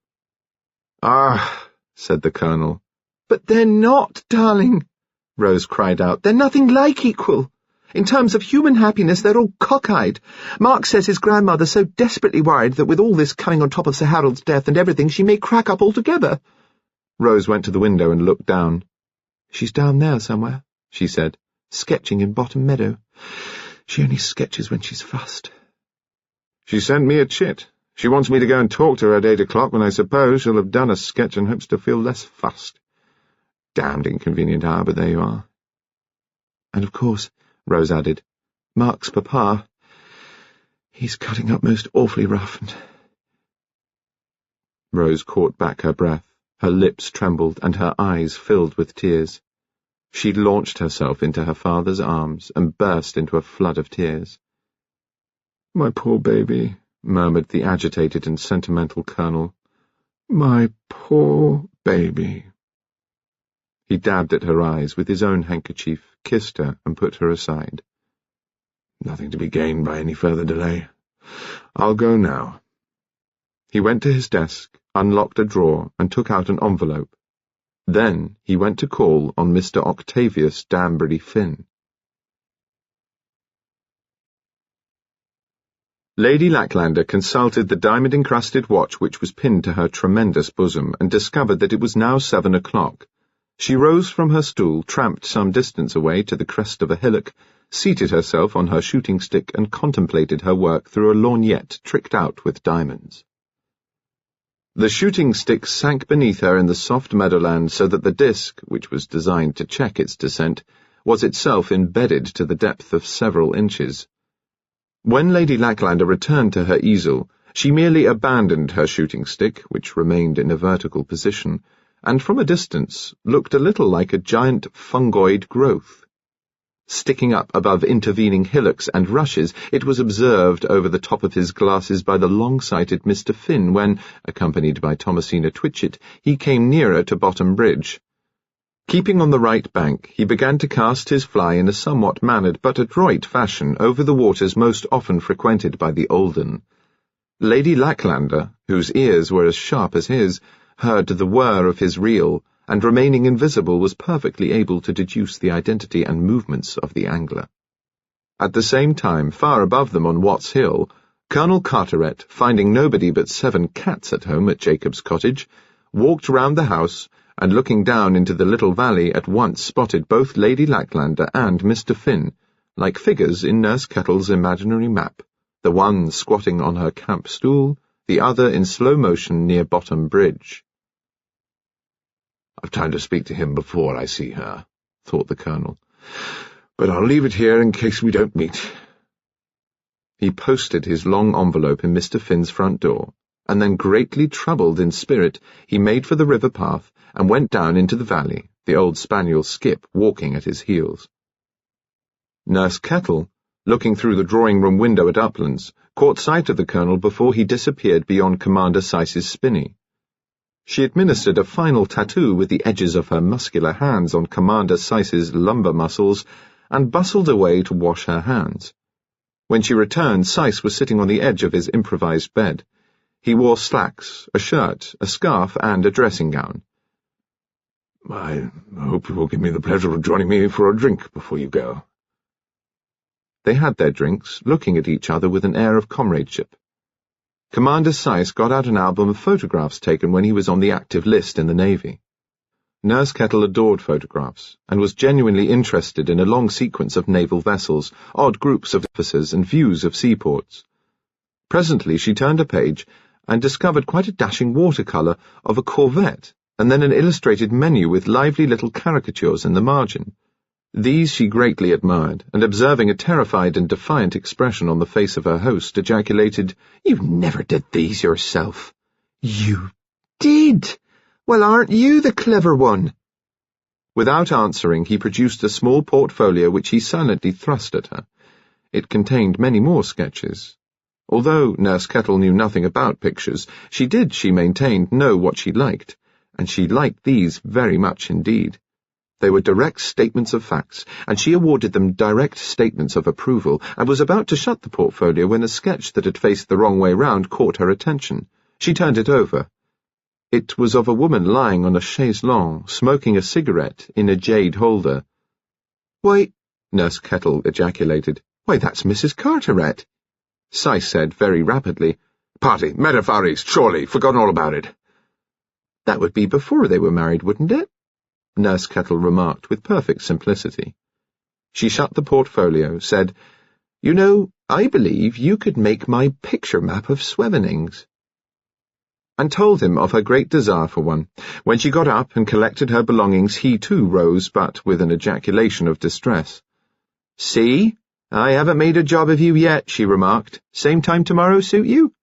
"Ah," said the Colonel. "But they're not, darling," Rose cried out. "They're nothing like equal. In terms of human happiness, they're all cockeyed. Mark says his grandmother's so desperately worried that with all this coming on top of Sir Harold's death and everything, she may crack up altogether." Rose went to the window and looked down. "She's down there somewhere," she said, "sketching in Bottom Meadow. She only sketches when she's fussed." "She sent me a chit. She wants me to go and talk to her at 8 o'clock, when I suppose she'll have done a sketch and hopes to feel less fussed. Damned inconvenient hour, but there you are." "And of course," Rose added, "Mark's papa, he's cutting up most awfully rough and—" Rose caught back her breath. Her lips trembled and her eyes filled with tears. She launched herself into her father's arms and burst into a flood of tears. "My poor baby," murmured the agitated and sentimental Colonel. "My poor baby." He dabbed at her eyes with his own handkerchief, kissed her, and put her aside. "Nothing to be gained by any further delay. I'll go now." He went to his desk, unlocked a drawer, and took out an envelope. Then he went to call on Mr. Octavius Danbury Finn. Lady Lacklander consulted the diamond-encrusted watch which was pinned to her tremendous bosom, and discovered that it was now 7 o'clock. She rose from her stool, tramped some distance away to the crest of a hillock, seated herself on her shooting stick, and contemplated her work through a lorgnette tricked out with diamonds. The shooting stick sank beneath her in the soft meadowland so that the disc, which was designed to check its descent, was itself embedded to the depth of several inches. When Lady Lacklander returned to her easel, she merely abandoned her shooting stick, which remained in a vertical position, and from a distance looked a little like a giant fungoid growth. Sticking up above intervening hillocks and rushes, it was observed over the top of his glasses by the long-sighted Mr. Finn when, accompanied by Thomasina Twitchett, he came nearer to Bottom Bridge. Keeping on the right bank, he began to cast his fly in a somewhat mannered but adroit fashion over the waters most often frequented by the Olden. Lady Lacklander, whose ears were as sharp as his, heard the whir of his reel, and remaining invisible was perfectly able to deduce the identity and movements of the angler. At the same time, far above them on Watts Hill, Colonel Carteret, finding nobody but 7 cats at home at Jacob's cottage, walked round the house, and looking down into the little valley at once spotted both Lady Lacklander and Mr. Finn, like figures in Nurse Kettle's imaginary map, the one squatting on her camp stool, the other in slow motion near Bottom Bridge. "I've time to speak to him before I see her," thought the Colonel, "but I'll leave it here in case we don't meet." He posted his long envelope in Mr. Finn's front door, and then, greatly troubled in spirit, he made for the river path and went down into the valley, the old spaniel Skip walking at his heels. Nurse Kettle, looking through the drawing-room window at Uplands, caught sight of the Colonel before he disappeared beyond Commander Syce's spinney. She administered a final tattoo with the edges of her muscular hands on Commander Syce's lumbar muscles and bustled away to wash her hands. When she returned, Syce was sitting on the edge of his improvised bed. He wore slacks, a shirt, a scarf, and a dressing gown. "I hope you will give me the pleasure of joining me for a drink before you go." They had their drinks, looking at each other with an air of comradeship. Commander Syce got out an album of photographs taken when he was on the active list in the Navy. Nurse Kettle adored photographs, and was genuinely interested in a long sequence of naval vessels, odd groups of officers, and views of seaports. Presently she turned a page and discovered quite a dashing watercolour of a corvette, and then an illustrated menu with lively little caricatures in the margin. These she greatly admired, and observing a terrified and defiant expression on the face of her host, ejaculated, "You never did these yourself." "You did? Well, aren't you the clever one?" Without answering, he produced a small portfolio which he silently thrust at her. It contained many more sketches. Although Nurse Kettle knew nothing about pictures, she did, she maintained, know what she liked, and she liked these very much indeed. They were direct statements of facts, and she awarded them direct statements of approval, and was about to shut the portfolio when a sketch that had faced the wrong way round caught her attention. She turned it over. It was of a woman lying on a chaise longue, smoking a cigarette in a jade holder. "Why," Nurse Kettle ejaculated, "why, that's Mrs. Carteret." Syce said very rapidly, "Party, Metafaris, surely, forgotten all about it." "That would be before they were married, wouldn't it?" Nurse Kettle remarked with perfect simplicity. She shut the portfolio, said, "You know, I believe you could make my picture map of Swevenings," and told him of her great desire for one. When she got up and collected her belongings, he too rose, but with an ejaculation of distress. "See? I haven't made a job of you yet," she remarked. "Same time tomorrow suit you?"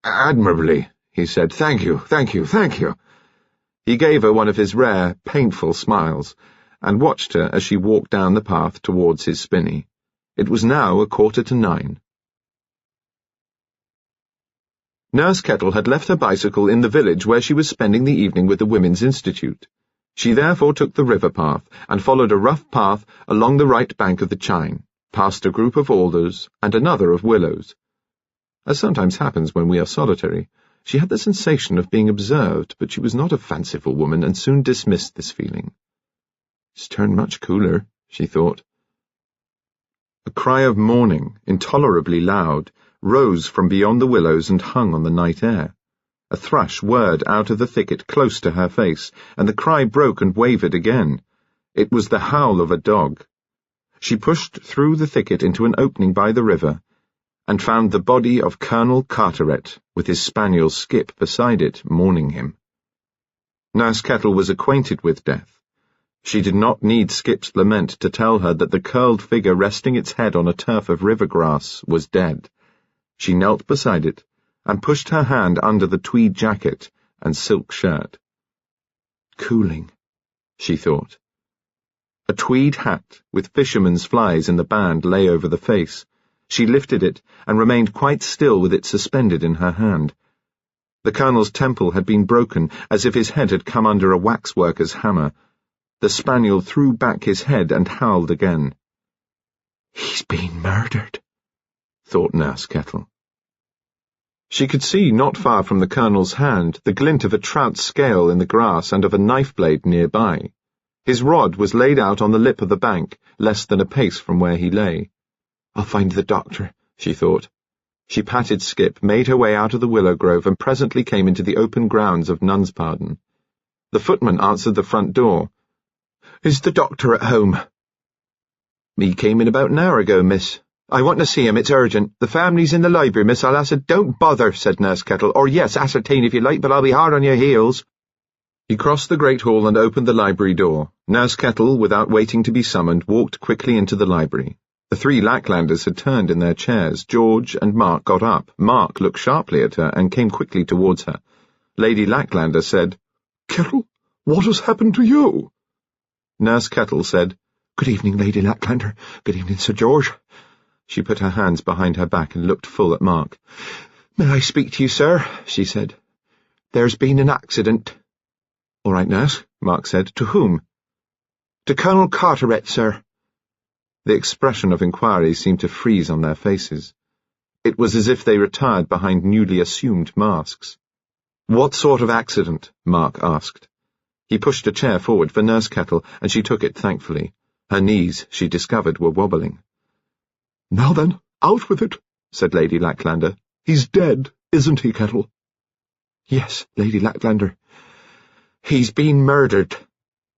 "Admirably," he said. "Thank you, thank you, thank you." He gave her one of his rare, painful smiles, and watched her as she walked down the path towards his spinney. It was now 9:15. Nurse Kettle had left her bicycle in the village where she was spending the evening with the Women's Institute. She therefore took the river path and followed a rough path along the right bank of the Chine, past a group of alders and another of willows. As sometimes happens when we are solitary, she had the sensation of being observed, but she was not a fanciful woman and soon dismissed this feeling. "It's turned much cooler," she thought. A cry of mourning, intolerably loud, rose from beyond the willows and hung on the night air. A thrush whirred out of the thicket close to her face, and the cry broke and wavered again. It was the howl of a dog. She pushed through the thicket into an opening by the river, and found the body of Colonel Carteret, with his spaniel Skip beside it, mourning him. Nurse Kettle was acquainted with death. She did not need Skip's lament to tell her that the curled figure resting its head on a turf of river grass was dead. She knelt beside it, and pushed her hand under the tweed jacket and silk shirt. Cooling, she thought. A tweed hat with fisherman's flies in the band lay over the face. She lifted it and remained quite still with it suspended in her hand. The colonel's temple had been broken, as if his head had come under a waxworker's hammer. The spaniel threw back his head and howled again. "He's been murdered," thought Nurse Kettle. She could see, not far from the colonel's hand, the glint of a trout's scale in the grass and of a knife blade nearby. His rod was laid out on the lip of the bank, less than a pace from where he lay. "I'll find the doctor," she thought. She patted Skip, made her way out of the willow grove, and presently came into the open grounds of Nunsparden. The footman answered the front door. "Is the doctor at home?" "He came in about an hour ago, miss. I want to see him, it's urgent. The family's in the library, Miss Alassa." "Don't bother," said Nurse Kettle, "or yes, ascertain if you like, but I'll be hard on your heels." He crossed the great hall and opened the library door. Nurse Kettle, without waiting to be summoned, walked quickly into the library. The three Lacklanders had turned in their chairs. George and Mark got up. Mark looked sharply at her and came quickly towards her. Lady Lacklander said, "Kettle, what has happened to you?" Nurse Kettle said, "Good evening, Lady Lacklander. Good evening, Sir George." She put her hands behind her back and looked full at Mark. "May I speak to you, sir?" she said. "There's been an accident." "All right, nurse," Mark said. "To whom?" "To Colonel Carteret, sir." The expression of inquiry seemed to freeze on their faces. It was as if they retired behind newly assumed masks. "What sort of accident?" Mark asked. He pushed a chair forward for Nurse Kettle, and she took it thankfully. Her knees, she discovered, were wobbling. "Now then, out with it," said Lady Lacklander. "He's dead, isn't he, Kettle?" "Yes, Lady Lacklander. He's been murdered,"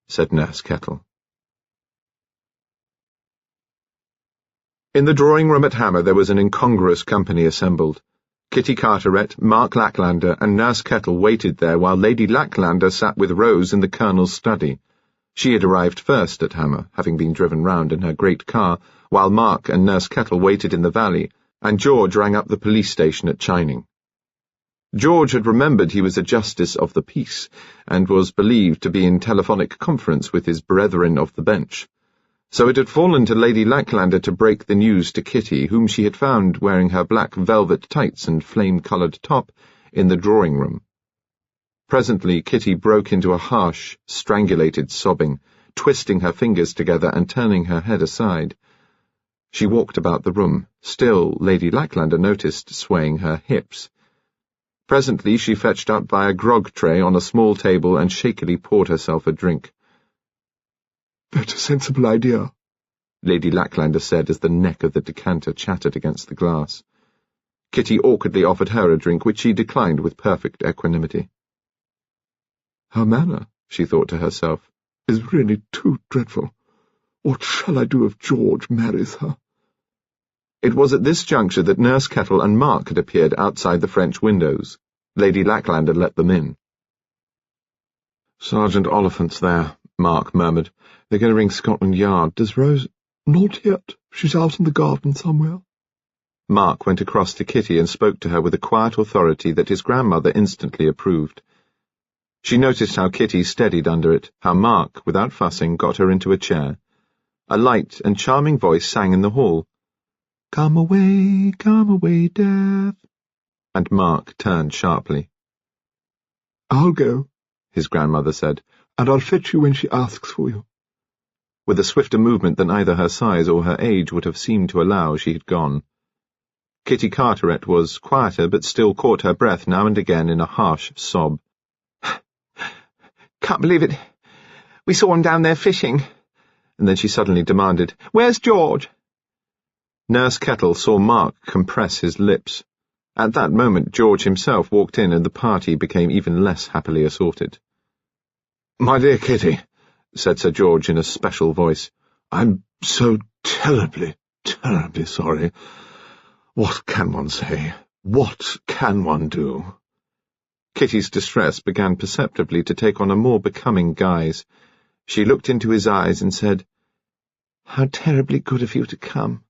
said Nurse Kettle. In the drawing-room at Hammer there was an incongruous company assembled. Kitty Carteret, Mark Lacklander, and Nurse Kettle waited there while Lady Lacklander sat with Rose in the Colonel's study. She had arrived first at Hammer, having been driven round in her great car, while Mark and Nurse Kettle waited in the valley, and George rang up the police station at Chining. George had remembered he was a justice of the peace, and was believed to be in telephonic conference with his brethren of the bench. So it had fallen to Lady Lacklander to break the news to Kitty, whom she had found wearing her black velvet tights and flame-coloured top in the drawing-room. Presently Kitty broke into a harsh, strangulated sobbing, twisting her fingers together and turning her head aside. She walked about the room, still Lady Lacklander noticed swaying her hips. Presently she fetched up by a grog tray on a small table and shakily poured herself a drink. "That's a sensible idea," Lady Lacklander said as the neck of the decanter chattered against the glass. Kitty awkwardly offered her a drink, which she declined with perfect equanimity. Her manner, she thought to herself, is really too dreadful. What shall I do if George marries her?" It was at this juncture that Nurse Kettle and Mark had appeared outside the French windows. Lady Lacklander let them in. "Sergeant Oliphant's there," Mark murmured. "They're going to ring Scotland Yard. Does Rose—" "Not yet. She's out in the garden somewhere." Mark went across to Kitty and spoke to her with a quiet authority that his grandmother instantly approved. She noticed how Kitty steadied under it, how Mark, without fussing, got her into a chair. A light and charming voice sang in the hall. Come away, Death." And Mark turned sharply. "I'll go," his grandmother said, "and I'll fetch you when she asks for you." With a swifter movement than either her size or her age would have seemed to allow, she had gone. Kitty Carteret was quieter, but still caught her breath now and again in a harsh sob. "Can't believe it. We saw him down there fishing." And then she suddenly demanded, "Where's George?" Nurse Kettle saw Mark compress his lips. At that moment George himself walked in and the party became even less happily assorted. "My dear Kitty," said Sir George in a special voice, "I'm so terribly, terribly sorry. What can one say? What can one do?" Kitty's distress began perceptibly to take on a more becoming guise. She looked into his eyes and said, "How terribly good of you to come."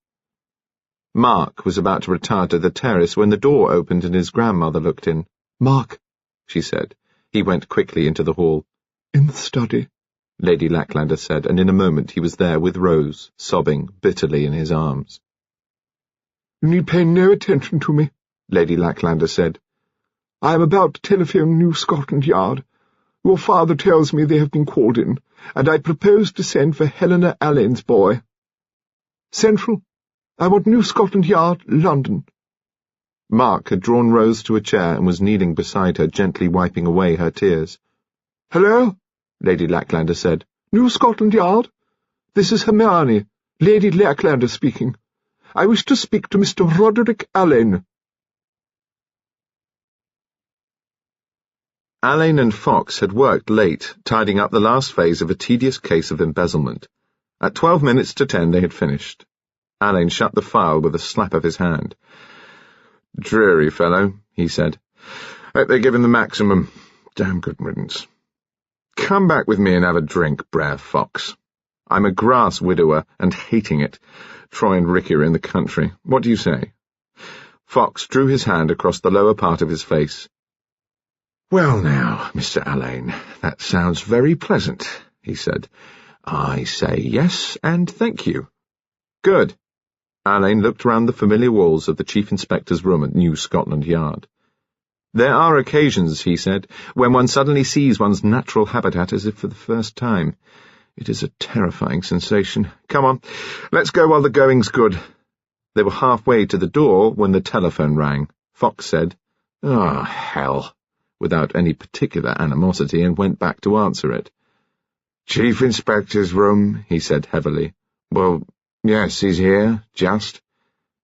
Mark was about to retire to the terrace when the door opened and his grandmother looked in. "Mark," she said. He went quickly into the hall. "In the study," Lady Lacklander said, and in a moment he was there with Rose, sobbing bitterly in his arms. "You need pay no attention to me," Lady Lacklander said. "I am about to telephone New Scotland Yard. Your father tells me they have been called in, and I propose to send for Helena Allain's boy. Central, I want New Scotland Yard, London." Mark had drawn Rose to a chair and was kneeling beside her, gently wiping away her tears. "Hello?" Lady Lacklander said. "New Scotland Yard? This is Hermione, Lady Lacklander speaking. I wish to speak to Mr. Roderick Allain." Allain and Fox had worked late, tidying up the last phase of a tedious case of embezzlement. At 12 minutes to 10 they had finished. Allain shut the file with a slap of his hand. "Dreary fellow," he said. "Hope they give him the maximum. Damn good riddance. Come back with me and have a drink, Brer Fox. I'm a grass widower and hating it. Troy and Ricky are in the country. What do you say?" Fox drew his hand across the lower part of his face. "Well now, Mr. Allain, that sounds very pleasant," he said. "I say yes, and thank you." "Good." Allain looked round the familiar walls of the Chief Inspector's room at New Scotland Yard. "There are occasions," he said, "when one suddenly sees one's natural habitat as if for the first time. It is a terrifying sensation. Come on, let's go while the going's good." They were halfway to the door when the telephone rang. Fox said, "Oh, hell," without any particular animosity, and went back to answer it. "Chief Inspector's room," he said heavily. "Well, yes, he's here, just."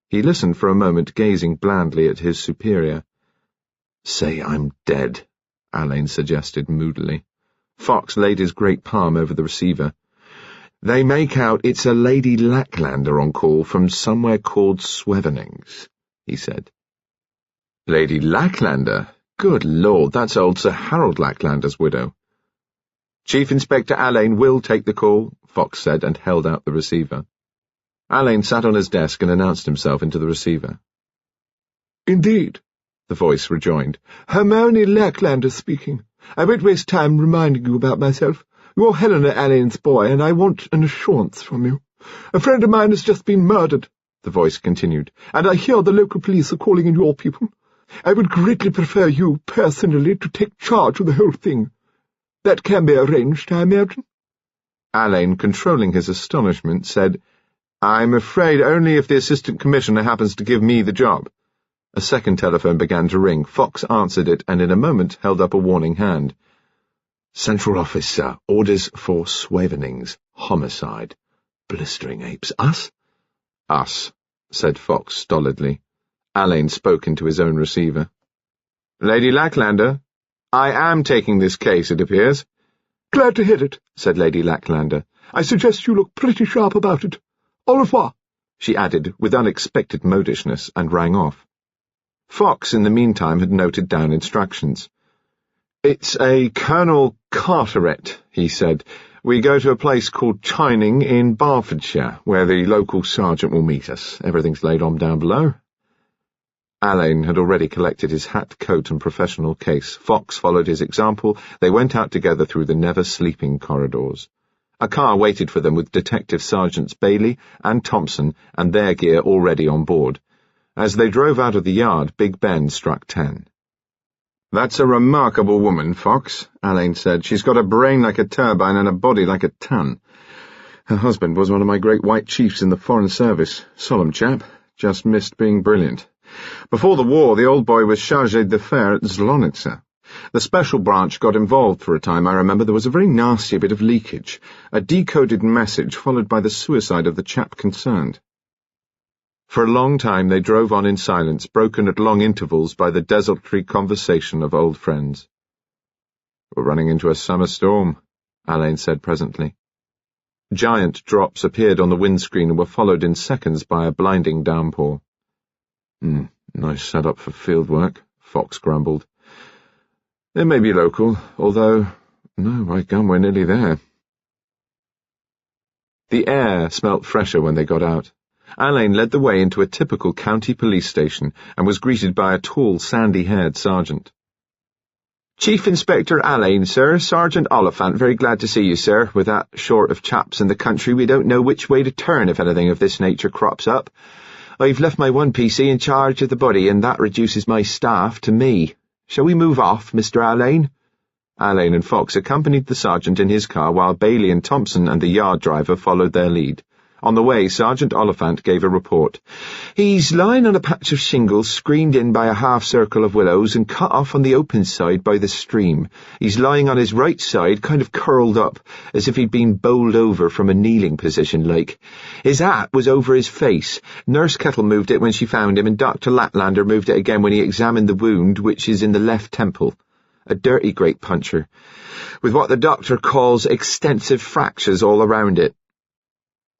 He listened for a moment, gazing blandly at his superior. "Say I'm dead," Allain suggested moodily. Fox laid his great palm over the receiver. "They make out it's a Lady Lacklander on call from somewhere called Swevenings," he said. "Lady Lacklander? Good Lord, that's old Sir Harold Lacklander's widow." "Chief Inspector Allain will take the call," Fox said, and held out the receiver. Allain sat on his desk and announced himself into the receiver. "Indeed," the voice rejoined. "Hermione Lacklander speaking. I won't waste time reminding you about myself. You're Helena Allain's boy, and I want an assurance from you. A friend of mine has just been murdered," the voice continued, "and I hear the local police are calling in your people. I would greatly prefer you, personally, to take charge of the whole thing. That can be arranged, I imagine?" Allain, controlling his astonishment, said, "I'm afraid only if the Assistant Commissioner happens to give me the job." A second telephone began to ring. Fox answered it, and in a moment held up a warning hand. "Central Office, sir. Orders for Swevenings. Homicide. Blistering apes. Us?" "Us," said Fox stolidly. Allain spoke into his own receiver. "Lady Lacklander, I am taking this case, it appears. Glad to hear it, said Lady Lacklander. I suggest you look pretty sharp about it. Au revoir, she added with unexpected modishness, and rang off. Fox, in the meantime, had noted down instructions. "It's a Colonel Carteret," he said. "We go to a place called Chining in Barfordshire, where the local sergeant will meet us. Everything's laid on down below." Alain had already collected his hat, coat, and professional case. Fox followed his example. They went out together through the never-sleeping corridors. A car waited for them with Detective Sergeants Bailey and Thompson and their gear already on board. As they drove out of the yard, Big Ben struck 10. "That's a remarkable woman, Fox," Alain said. "She's got a brain like a turbine and a body like a ton. Her husband was one of my great white chiefs in the Foreign Service. Solemn chap. Just missed being brilliant. Before the war, the old boy was chargé d'affaires at Zlonitsa. The special branch got involved for a time. I remember there was a very nasty bit of leakage. A decoded message followed by the suicide of the chap concerned." For a long time they drove on in silence, broken at long intervals by the desultory conversation of old friends. "We're running into a summer storm," Alain said presently. Giant drops appeared on the windscreen and were followed in seconds by a blinding downpour. Nice setup for field work," Fox grumbled. "It may be local, although, no, by gum, we're nearly there." The air smelt fresher when they got out. Alain led the way into a typical county police station and was greeted by a tall, sandy-haired sergeant. "Chief Inspector Alain, sir. Sergeant Oliphant. Very glad to see you, sir. With that short of chaps in the country, we don't know which way to turn if anything of this nature crops up. I've left my one PC in charge of the body, and that reduces my staff to me. Shall we move off, Mr. Alain?" Alain and Fox accompanied the sergeant in his car, while Bailey and Thompson and the yard driver followed their lead. On the way, Sergeant Oliphant gave a report. "He's lying on a patch of shingles, screened in by a half-circle of willows and cut off on the open side by the stream. He's lying on his right side, kind of curled up, as if he'd been bowled over from a kneeling position, like. His hat was over his face. Nurse Kettle moved it when she found him, and Dr. Latlander moved it again when he examined the wound, which is in the left temple. A dirty great puncher, with what the doctor calls extensive fractures all around it."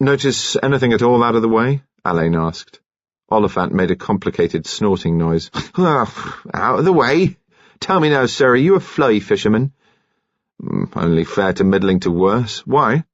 "Notice anything at all out of the way?" Alain asked. Oliphant made a complicated snorting noise. "Out of the way? Tell me now, sir, are you a fly fisherman?" "Only fair to middling to worse. Why?"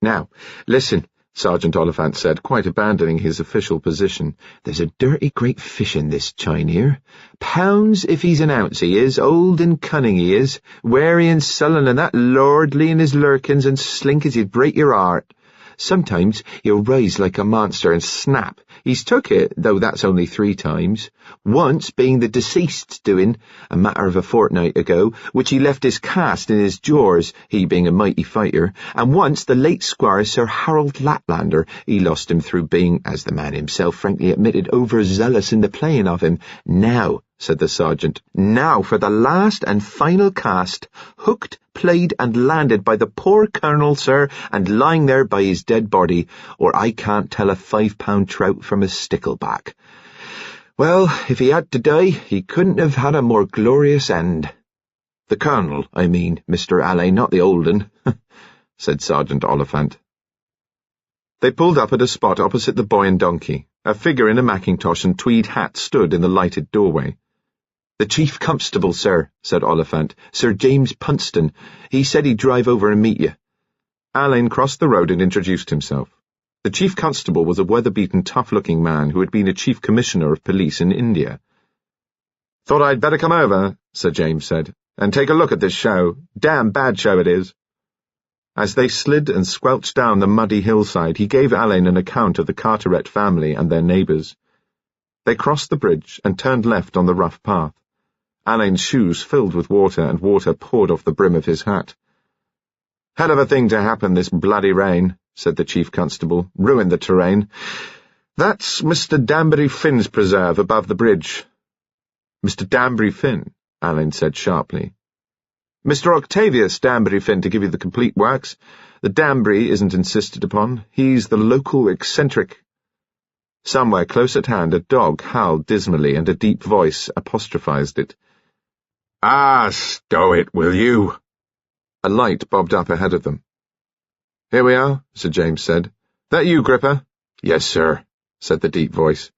"Now, listen," Sergeant Oliphant said, quite abandoning his official position. "There's a dirty great fish in this chine here. Pounds if he's an ounce, he is. Old and cunning he is. Wary and sullen, and that lordly in his lurkins and slink as he'd break your heart. Sometimes he'll rise like a monster and snap. He's took it, though that's only 3 times. Once being the deceased's doing, a matter of a fortnight ago, which he left his cast in his jaws, he being a mighty fighter, and once the late Squire Sir Harold Latlander, he lost him through being, as the man himself frankly admitted, overzealous in the playing of him. Now, said the sergeant, now for the last and final cast, hooked, played and landed by the poor colonel, sir, and lying there by his dead body, or I can't tell a 5-pound trout from a stickleback. Well, if he had to die, he couldn't have had a more glorious end. The colonel, I mean, Mr. Alain, not the old un," said Sergeant Oliphant. They pulled up at a spot opposite the Boy and Donkey. A figure in a mackintosh and tweed hat stood in the lighted doorway. "The Chief Constable, sir," said Oliphant. "Sir James Punston. He said he'd drive over and meet you." Alain crossed the road and introduced himself. The Chief Constable was a weather-beaten, tough-looking man who had been a Chief Commissioner of Police in India. "Thought I'd better come over," Sir James said, "and take a look at this show. Damn bad show it is." As they slid and squelched down the muddy hillside, he gave Alain an account of the Carteret family and their neighbours. They crossed the bridge and turned left on the rough path. Alain's shoes filled with water, and water poured off the brim of his hat. "Hell of a thing to happen, this bloody rain," said the Chief Constable. "Ruined the terrain. That's Mr. Danbury Finn's preserve above the bridge." "Mr. Danbury Finn," Alain said sharply. "Mr. Octavius Danbury Finn, to give you the complete works. The Danbury isn't insisted upon. He's the local eccentric." Somewhere close at hand a dog howled dismally, and a deep voice apostrophized it. "Ah, stow it, will you?" A light bobbed up ahead of them. "Here we are," Sir James said. "That you, Gripper?" "Yes, sir," said the deep voice.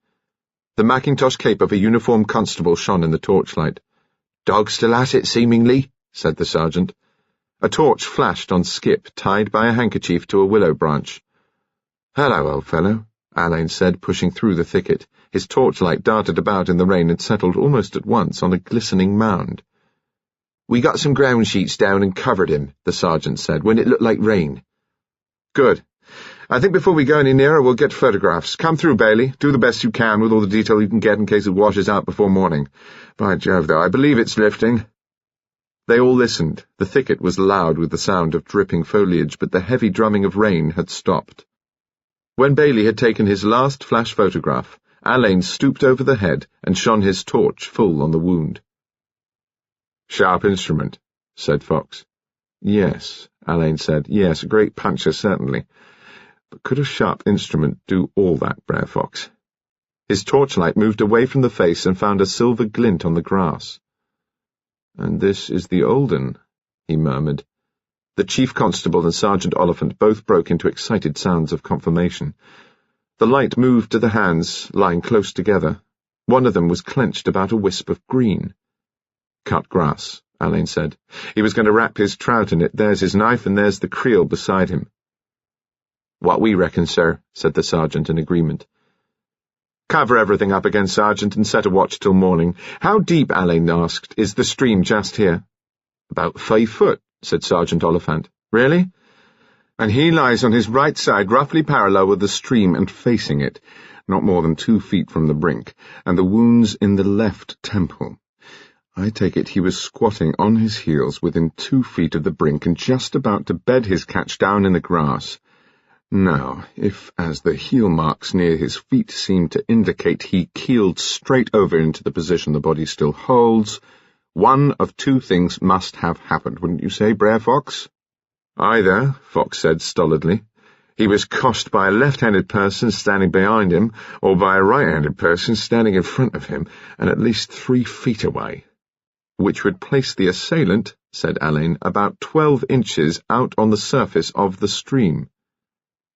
The Macintosh cape of a uniformed constable shone in the torchlight. "Dog still at it, seemingly," said the sergeant. A torch flashed on Skip, tied by a handkerchief to a willow branch. "Hello, old fellow," Alain said, pushing through the thicket. His torchlight darted about in the rain and settled almost at once on a glistening mound. "We got some ground sheets down and covered him," the sergeant said, "when it looked like rain." "Good. I think before we go any nearer we'll get photographs. Come through, Bailey. Do the best you can with all the detail you can get in case it washes out before morning. By Jove, though, I believe it's lifting." They all listened. The thicket was loud with the sound of dripping foliage, but the heavy drumming of rain had stopped. When Bailey had taken his last flash photograph, Alain stooped over the head and shone his torch full on the wound. "Sharp instrument," said Fox. "Yes," Alain said. "Yes, a great puncher, certainly. But could a sharp instrument do all that, Brer Fox?" His torchlight moved away from the face and found a silver glint on the grass. "And this is the Olden," he murmured. The chief constable and Sergeant Oliphant both broke into excited sounds of confirmation. The light moved to the hands, lying close together. One of them was clenched about a wisp of green. "Cut grass," Alain said. "He was going to wrap his trout in it. There's his knife, and there's the creel beside him." "What we reckon, sir," said the sergeant in agreement. "Cover everything up again, Sergeant, and set a watch till morning. How deep," Alain asked, "is the stream just here?" "About 5 foot," said Sergeant Oliphant. "Really?" "And he lies on his right side, roughly parallel with the stream and facing it, not more than 2 feet from the brink, and the wound's in the left temple. I take it he was squatting on his heels within 2 feet of the brink and just about to bed his catch down in the grass. Now, if, as the heel marks near his feet seem to indicate, he keeled straight over into the position the body still holds, one of 2 things must have happened, wouldn't you say, Brer Fox?" "Either," Fox said stolidly, "he was coshed by a left-handed person standing behind him, or by a right-handed person standing in front of him, and at least 3 feet away." "Which would place the assailant," said Alain, "about 12 inches out on the surface of the stream."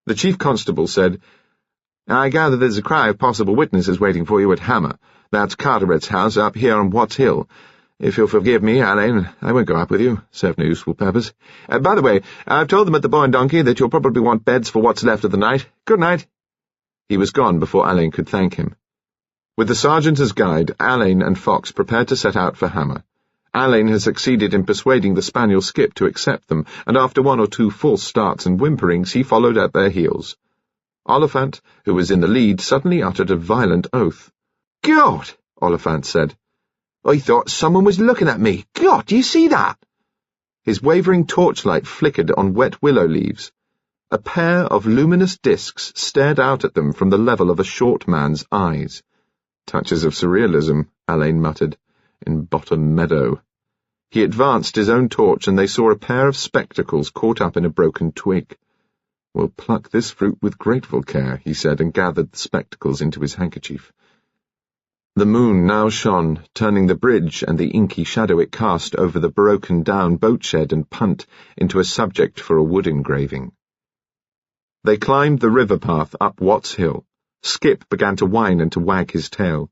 The chief constable said, "I gather there's a crowd of possible witnesses waiting for you at Hammer. That's Carteret's house up here on Watts Hill. If you'll forgive me, Alain, I won't go up with you. Serve no useful purpose. By the way, I've told them at the Boy and Donkey that you'll probably want beds for what's left of the night. Good night." He was gone before Alain could thank him. With the sergeant as guide, Alain and Fox prepared to set out for Hammer. Alain had succeeded in persuading the spaniel Skip to accept them, and after 1 or 2 false starts and whimperings, he followed at their heels. Oliphant, who was in the lead, suddenly uttered a violent oath. "God!" Oliphant said. "I thought someone was looking at me. God, do you see that?" His wavering torchlight flickered on wet willow leaves. A pair of luminous discs stared out at them from the level of a short man's eyes. "Touches of surrealism," Alain muttered, "in Bottom Meadow." He advanced his own torch, and they saw a pair of spectacles caught up in a broken twig. "We'll pluck this fruit with grateful care," he said, and gathered the spectacles into his handkerchief. The moon now shone, turning the bridge and the inky shadow it cast over the broken-down boat-shed and punt into a subject for a wood engraving. They climbed the river path up Watts Hill. Skip began to whine and to wag his tail.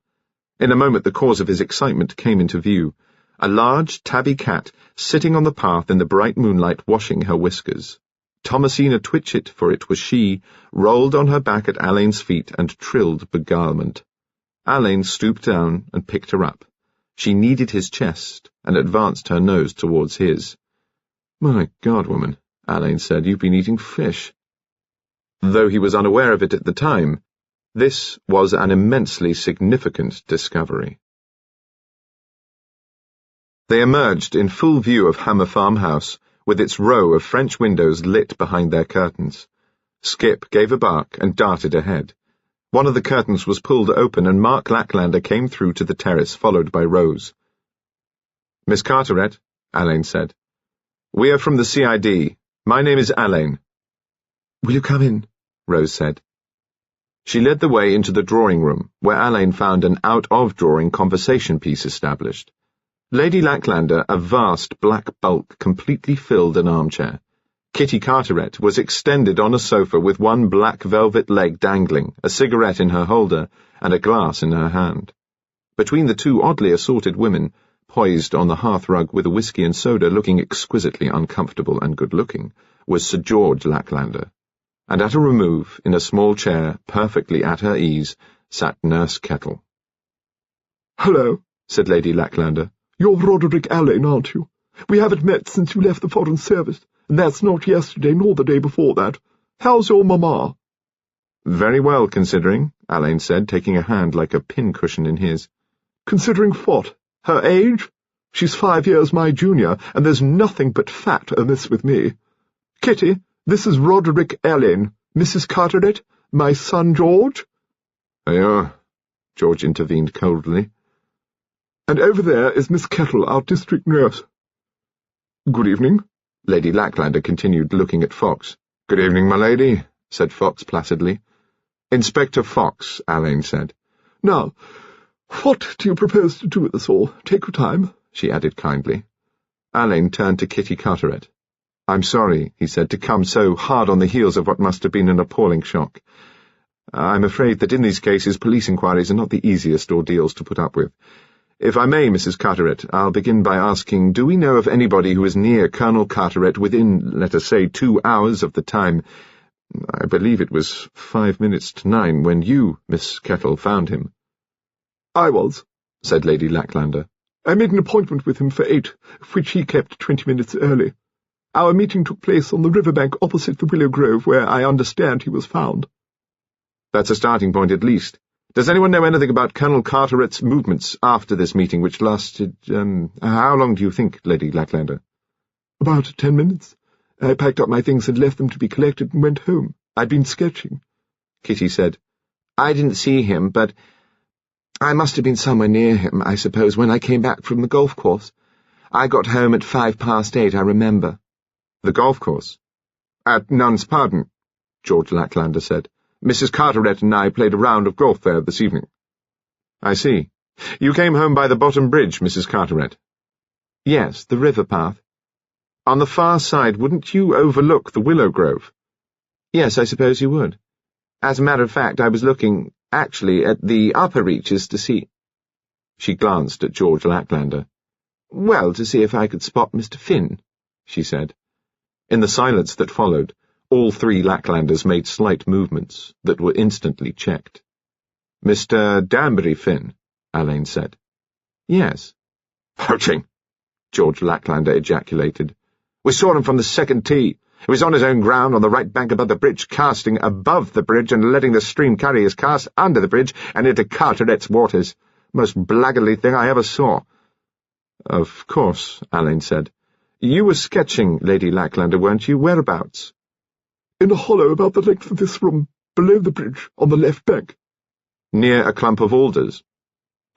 In a moment the cause of his excitement came into view. A large tabby cat sitting on the path in the bright moonlight washing her whiskers. Thomasina Twitchit, for it was she, rolled on her back at Alain's feet and trilled beguilement. Alain stooped down and picked her up. She kneaded his chest and advanced her nose towards his. "My God, woman," Alain said, "you've been eating fish." Though he was unaware of it at the time, this was an immensely significant discovery. They emerged in full view of Hammer Farmhouse, with its row of French windows lit behind their curtains. Skip gave a bark and darted ahead. One of the curtains was pulled open, and Mark Lacklander came through to the terrace, followed by Rose. "Miss Carteret," Alain said. "We are from the CID. My name is Alain." "Will you come in?" Rose said. She led the way into the drawing-room, where Alain found an out-of-drawing conversation piece established. Lady Lacklander, a vast black bulk, completely filled an armchair. Kitty Carteret was extended on a sofa with one black velvet leg dangling, a cigarette in her holder, and a glass in her hand. Between the two oddly assorted women, poised on the hearthrug with a whisky and soda, looking exquisitely uncomfortable and good-looking, was Sir George Lacklander. And at a remove, in a small chair, perfectly at her ease, sat Nurse Kettle. "Hello," said Lady Lacklander. "You're Roderick Alleyne, aren't you? We haven't met since you left the Foreign Service, and that's not yesterday nor the day before that. How's your mamma?" "Very well, considering," Alleyne said, taking a hand like a pincushion in his. "Considering what? Her age? She's 5 years my junior, and there's nothing but fat amiss with me. Kitty, this is Roderick Alleyne, Mrs. Carteret, my son George." "Oh," George intervened coldly. "And over there is Miss Kettle, our district nurse." "Good evening," Lady Lacklander continued, looking at Fox. "Good evening, my lady," said Fox placidly. "Inspector Fox," Alleyne said. "Now, what do you propose to do with us all? Take your time," she added kindly. Alleyne turned to Kitty Carteret. "I'm sorry," he said, "to come so hard on the heels of what must have been an appalling shock. I'm afraid that in these cases police inquiries are not the easiest ordeals to put up with. If I may, Mrs. Carteret, I'll begin by asking, do we know of anybody who was near Colonel Carteret within, let us say, 2 hours of the time, I believe it was 5 minutes to 9, when you, Miss Kettle, found him?" "I was," said Lady Lacklander. "I made an appointment with him for 8, which he kept 20 minutes early. Our meeting took place on the riverbank opposite the Willow Grove, where I understand he was found." "That's a starting point, at least. Does anyone know anything about Colonel Carteret's movements after this meeting, which lasted, how long do you think, Lady Lacklander?" "About 10 minutes. I packed up my things and left them to be collected and went home. I'd been sketching." Kitty said, "I didn't see him, but I must have been somewhere near him, I suppose, when I came back from the golf course. I got home at 8:05, I remember." "The golf course?" "At Nun's Pardon," George Lacklander said. "Mrs. Carteret and I played a round of golf there this evening." "I see. You came home by the bottom bridge, Mrs. Carteret?" "Yes, the river path." "On the far side, wouldn't you overlook the Willow Grove?" "Yes, I suppose you would. As a matter of fact, I was looking, actually, at the upper reaches to see—" She glanced at George Lacklander. "Well, to see if I could spot Mr. Finn," she said. In the silence that followed, all 3 Lacklanders made slight movements that were instantly checked. "Mr. Danbury Finn," Alleyne said. "Yes." "Poaching," George Lacklander ejaculated. "We saw him from the second tee. He was on his own ground on the right bank above the bridge, casting above the bridge and letting the stream carry his cast under the bridge and into Carteret's waters. Most blackguardly thing I ever saw." "Of course," Alleyne said. "You were sketching, Lady Lacklander, weren't you? Whereabouts?" "In a hollow about the length of this room, below the bridge, on the left bank." "Near a clump of alders?"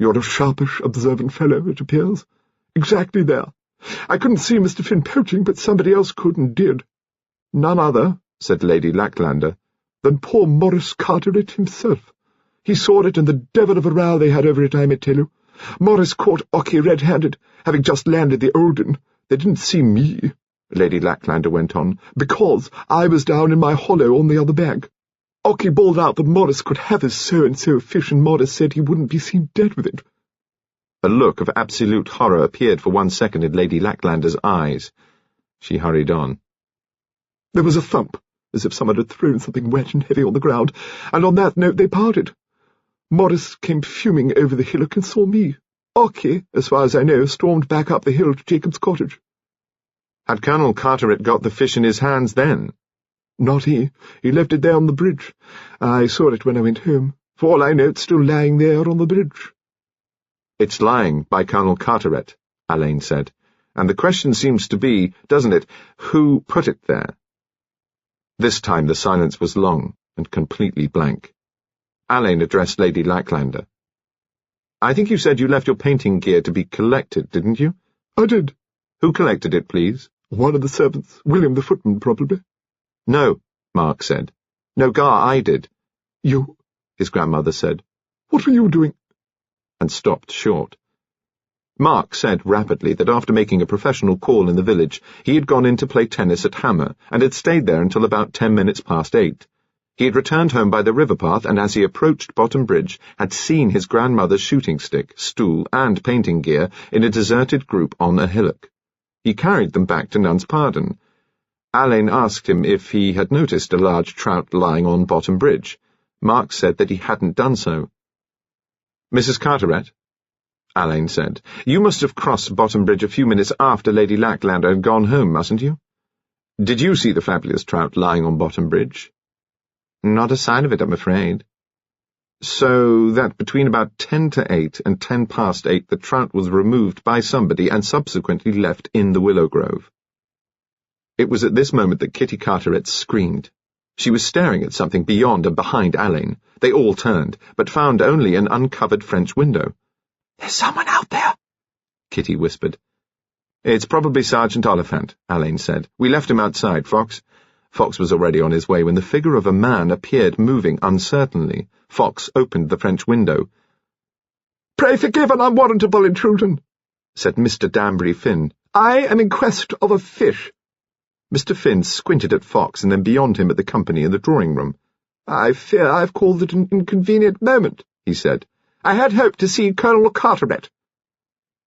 "You're a sharpish, observant fellow, it appears. Exactly there. I couldn't see Mr. Finn poaching, but somebody else could and did. None other," said Lady Lacklander, "than poor Maurice Carteret himself. He saw it, and the devil of a row they had over it, I may tell you. Maurice caught Ockie red-handed, having just landed the Olden. They didn't see me," Lady Lacklander went on, "because I was down in my hollow on the other bank. Ockie bawled out that Maurice could have his so-and-so fish, and Maurice said he wouldn't be seen dead with it." A look of absolute horror appeared for 1 second in Lady Lacklander's eyes. She hurried on. "There was a thump, as if someone had thrown something wet and heavy on the ground, and on that note they parted. Maurice came fuming over the hillock and saw me. Ockie, as far as I know, stormed back up the hill to Jacob's cottage." "Had Colonel Carteret got the fish in his hands then?" "Not he. He left it there on the bridge. I saw it when I went home. For all I know, it's still lying there on the bridge." "It's lying by Colonel Carteret," Alleyne said. "And the question seems to be, doesn't it, who put it there?" This time the silence was long and completely blank. Alleyne addressed Lady Lacklander. "I think you said you left your painting gear to be collected, didn't you?" "I did." "Who collected it, please?" "One of the servants. William the footman, probably." "No," Mark said. "No, Gar, I did." "You?" his grandmother said, "What were you doing?" and stopped short. Mark said rapidly that after making a professional call in the village, he had gone in to play tennis at Hammer and had stayed there until about 10 minutes past 8. He had returned home by the river path and as he approached Bottom Bridge had seen his grandmother's shooting stick, stool and painting gear in a deserted group on a hillock. He carried them back to Nun's Pardon. Alain asked him if he had noticed a large trout lying on Bottom Bridge. Mark said that he hadn't done so. "Mrs. Carteret," Alain said, "you must have crossed Bottom Bridge a few minutes after Lady Lacklander had gone home, mustn't you? Did you see the fabulous trout lying on Bottom Bridge?" "Not a sign of it, I'm afraid." "So that between about 10 to 8 and 10 past 8 the trout was removed by somebody and subsequently left in the willow grove." It was at this moment that Kitty Carteret screamed. She was staring at something beyond and behind Alain. They all turned, but found only an uncovered French window. "There's someone out there," Kitty whispered. "It's probably Sergeant Oliphant," Alain said. "We left him outside, Fox." Fox was already on his way when the figure of a man appeared moving uncertainly. Fox opened the French window. "Pray forgive an unwarrantable intrusion," said Mr. Danbury Finn. "I am in quest of a fish." Mr. Finn squinted at Fox and then beyond him at the company in the drawing-room. "I fear I've called at an inconvenient moment," he said. "I had hoped to see Colonel Carteret."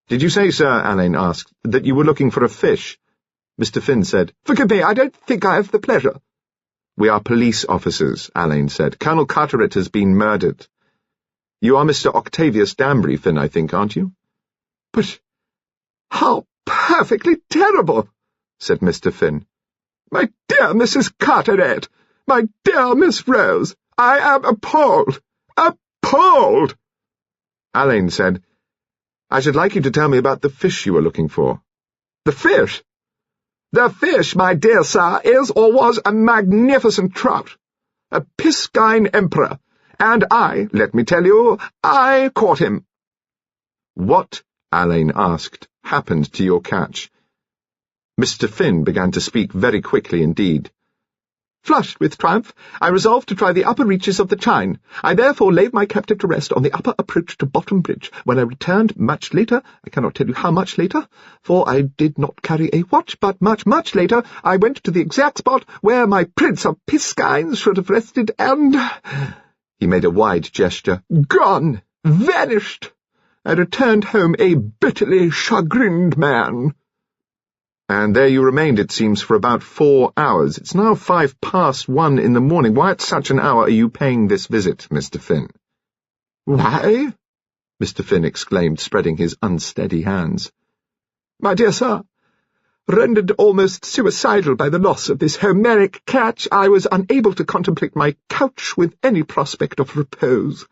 "Did you say, sir," Alain asked, "that you were looking for a fish?" Mr. Finn said, "Forgive me, I don't think I have the pleasure." "We are police officers," Alain said. "Colonel Carteret has been murdered. You are Mr. Octavius Danbury Finn, I think, aren't you?" "But how perfectly terrible," said Mr. Finn. "My dear Mrs. Carteret, my dear Miss Rose, I am appalled, appalled." Alain said, "I should like you to tell me about the fish you were looking for." "The fish? The fish, my dear sir, is or was a magnificent trout, a piscine emperor, and let me tell you, I caught him." "What," Alain asked, "happened to your catch?" Mr. Finn began to speak very quickly indeed. "Flushed with triumph, I resolved to try the upper reaches of the Tyne. I therefore laid my captive to rest on the upper approach to Bottom Bridge. When I returned much later, I cannot tell you how much later, for I did not carry a watch, but much, much later, I went to the exact spot where my Prince of Piscines should have rested, and—" He made a wide gesture. "Gone! Vanished! I returned home a bitterly chagrined man." "And there you remained, it seems, for about 4 hours. It's now 1:05 in the morning. Why at such an hour are you paying this visit, Mr. Finn?" "Why?" Mr. Finn exclaimed, spreading his unsteady hands. "My dear sir, rendered almost suicidal by the loss of this Homeric catch, I was unable to contemplate my couch with any prospect of repose.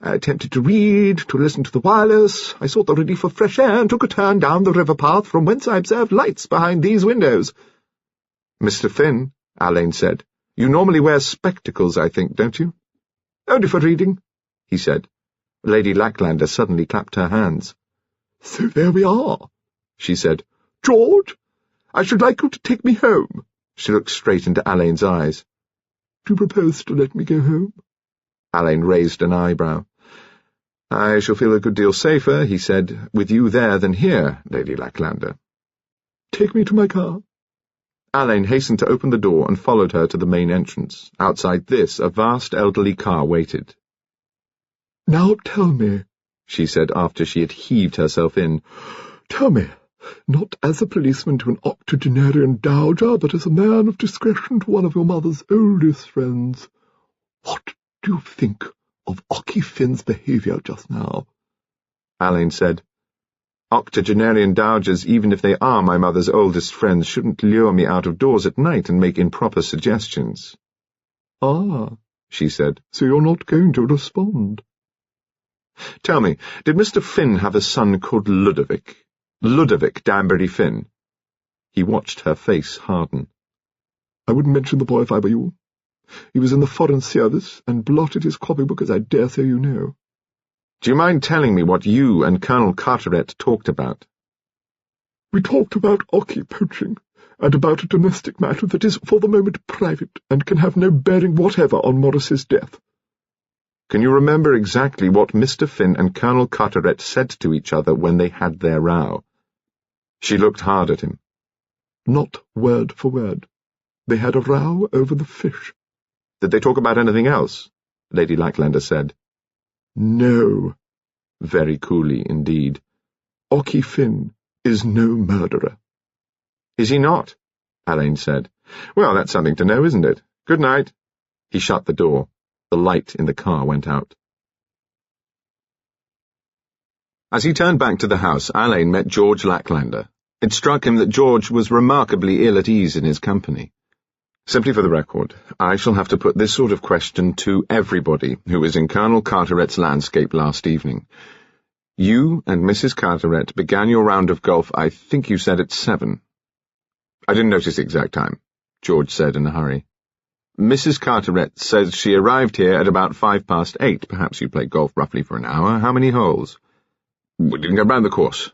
I attempted to read, to listen to the wireless. I sought the relief of fresh air and took a turn down the river path, from whence I observed lights behind these windows." "Mr. Finn," Alain said, "you normally wear spectacles, I think, don't you?" "Only for reading," he said. Lady Lacklander suddenly clapped her hands. "So there we are," she said. "George, I should like you to take me home." She looked straight into Alain's eyes. "Do you propose to let me go home?" Alain raised an eyebrow. "I shall feel a good deal safer," he said, "with you there than here, Lady Lacklander." "Take me to my car." Alain hastened to open the door and followed her to the main entrance. Outside this, a vast elderly car waited. "Now tell me," she said after she had heaved herself in. "Tell me, not as a policeman to an octogenarian dowager, but as a man of discretion to one of your mother's oldest friends, what do you think of Ocky Finn's behaviour just now?" Alain said, "Octogenarian dowagers, even if they are my mother's oldest friends, shouldn't lure me out of doors at night and make improper suggestions." "Ah," she said, "so you're not going to respond." "Tell me, did Mr. Finn have a son called Ludovic? Ludovic Danbury Finn?" He watched her face harden. "I wouldn't mention the boy if I were you. He was in the Foreign Service and blotted his copybook, as I dare say you know." "Do you mind telling me what you and Colonel Carteret talked about?" "We talked about Ocky poaching, and about a domestic matter that is for the moment private, and can have no bearing whatever on Morris's death." Can you remember exactly what Mr. Finn and Colonel Carteret said to each other when they had their row? She looked hard at him. Not word for word. They had a row over the fish. Did they talk about anything else? Lady Lacklander said. No. Very coolly indeed. Ocky Finn is no murderer. Is he not? Alain said. Well, that's something to know, isn't it? Good night. He shut the door. The light in the car went out. As he turned back to the house, Alain met George Lacklander. It struck him that George was remarkably ill at ease in his company. Simply for the record, I shall have to put this sort of question to everybody who was in Colonel Carteret's landscape last evening. You and Mrs. Carteret began your round of golf, I think you said at 7. I didn't notice the exact time, George said in a hurry. Mrs. Carteret says she arrived here at about 8:05. Perhaps you played golf roughly for an hour. How many holes? We didn't go round the course.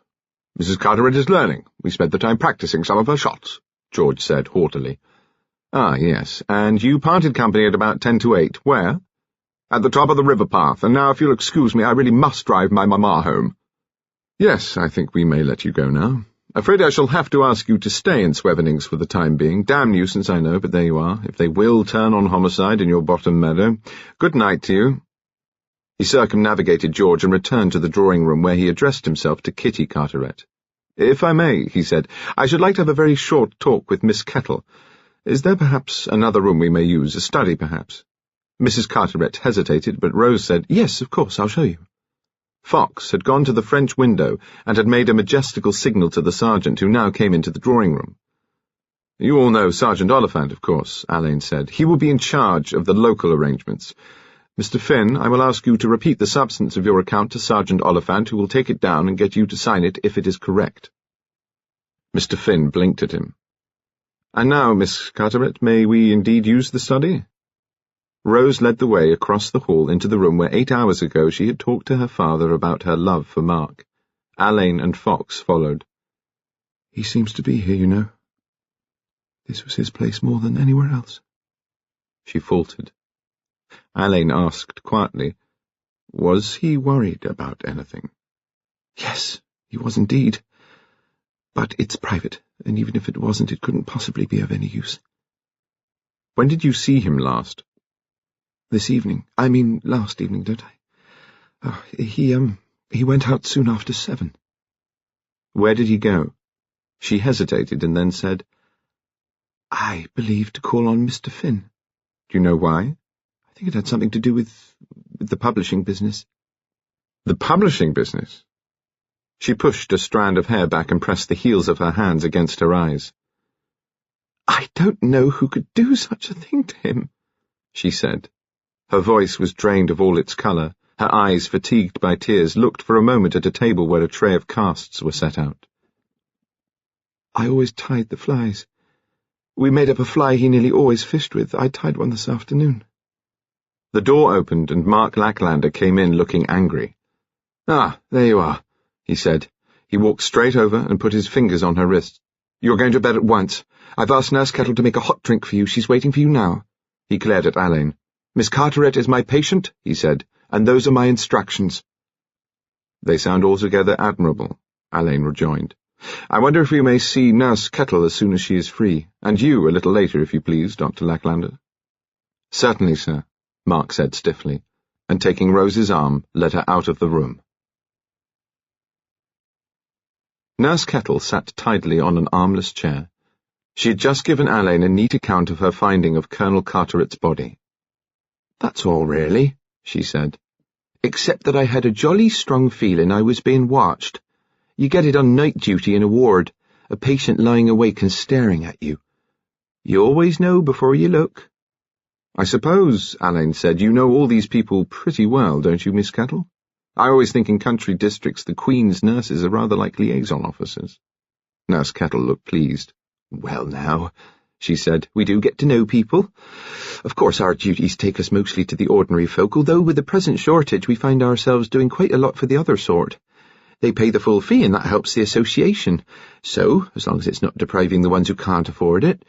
Mrs. Carteret is learning. We spent the time practicing some of her shots, George said haughtily. Ah, yes, and you parted company at about 7:50. Where? At the top of the river path, and now if you'll excuse me, I really must drive my mamma home. Yes, I think we may let you go now. Afraid I shall have to ask you to stay in Swevenings for the time being. Damn nuisance, I know, but there you are, if they will turn on homicide in your bottom meadow. Good night to you. He circumnavigated George and returned to the drawing-room where he addressed himself to Kitty Carteret. If I may, he said, I should like to have a very short talk with Miss Kettle. Is there perhaps another room we may use, a study perhaps? Mrs. Carteret hesitated, but Rose said, Yes, of course, I'll show you. Fox had gone to the French window and had made a majestical signal to the sergeant, who now came into the drawing-room. You all know Sergeant Oliphant, of course, Alain said. He will be in charge of the local arrangements. Mr. Finn, I will ask you to repeat the substance of your account to Sergeant Oliphant, who will take it down and get you to sign it if it is correct. Mr. Finn blinked at him. And now, Miss Carteret, may we indeed use the study? Rose led the way across the hall into the room where 8 hours ago she had talked to her father about her love for Mark. Alain and Fox followed. He seems to be here, you know. This was his place more than anywhere else. She faltered. Alain asked quietly, Was he worried about anything? Yes, he was indeed. But it's private, and even if it wasn't, it couldn't possibly be of any use. When did you see him last? This evening. I mean, last evening, don't I? He went out soon after 7. Where did he go? She hesitated and then said, I believe to call on Mr. Finn. Do you know why? I think it had something to do with the publishing business. The publishing business? She pushed a strand of hair back and pressed the heels of her hands against her eyes. I don't know who could do such a thing to him, she said. Her voice was drained of all its colour. Her eyes, fatigued by tears, looked for a moment at a table where a tray of casts were set out. I always tied the flies. We made up a fly he nearly always fished with. I tied one this afternoon. The door opened and Mark Lacklander came in looking angry. Ah, there you are, he said. He walked straight over and put his fingers on her wrists. You're going to bed at once. I've asked Nurse Kettle to make a hot drink for you. She's waiting for you now. He glared at Alain. Miss Carteret is my patient, he said, and those are my instructions. They sound altogether admirable, Alain rejoined. I wonder if we may see Nurse Kettle as soon as she is free, and you a little later, if you please, Dr. Lacklander. Certainly, sir, Mark said stiffly, and taking Rose's arm, led her out of the room. Nurse Kettle sat tidily on an armless chair. She had just given Alain a neat account of her finding of Colonel Carteret's body. That's all, really, she said. Except that I had a jolly strong feeling I was being watched. You get it on night duty in a ward, a patient lying awake and staring at you. You always know before you look. I suppose, Alain said, you know all these people pretty well, don't you, Miss Kettle? I always think in country districts the Queen's nurses are rather like liaison officers. Nurse Kettle looked pleased. Well now, she said, we do get to know people. Of course our duties take us mostly to the ordinary folk, although with the present shortage we find ourselves doing quite a lot for the other sort. They pay the full fee and that helps the association. So, as long as it's not depriving the ones who can't afford it,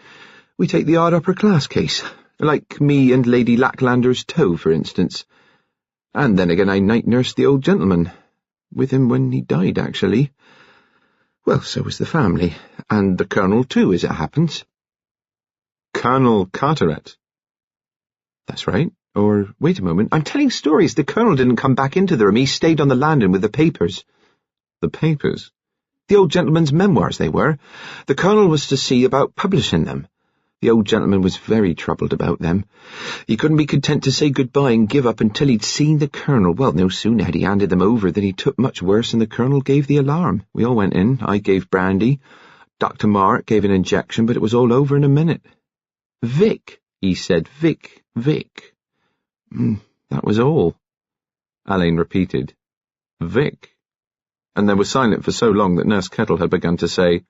we take the odd upper-class case, like me and Lady Lacklander's toe, for instance. And then again I night-nursed the old gentleman. With him when he died, actually. Well, so was the family. And the Colonel, too, as it happens. Colonel Carteret? That's right. Or, wait a moment, I'm telling stories. The Colonel didn't come back into the room. He stayed on the landing with the papers. The papers? The old gentleman's memoirs, they were. The Colonel was to see about publishing them. The old gentleman was very troubled about them. He couldn't be content to say goodbye and give up until he'd seen the Colonel. Well, no sooner had he handed them over than he took much worse, and the Colonel gave the alarm. We all went in. I gave brandy. Dr. Mark gave an injection, but it was all over in a minute. Vic, he said. Vic. That was all. Alain repeated. Vic. And they were silent for so long that Nurse Kettle had begun to say,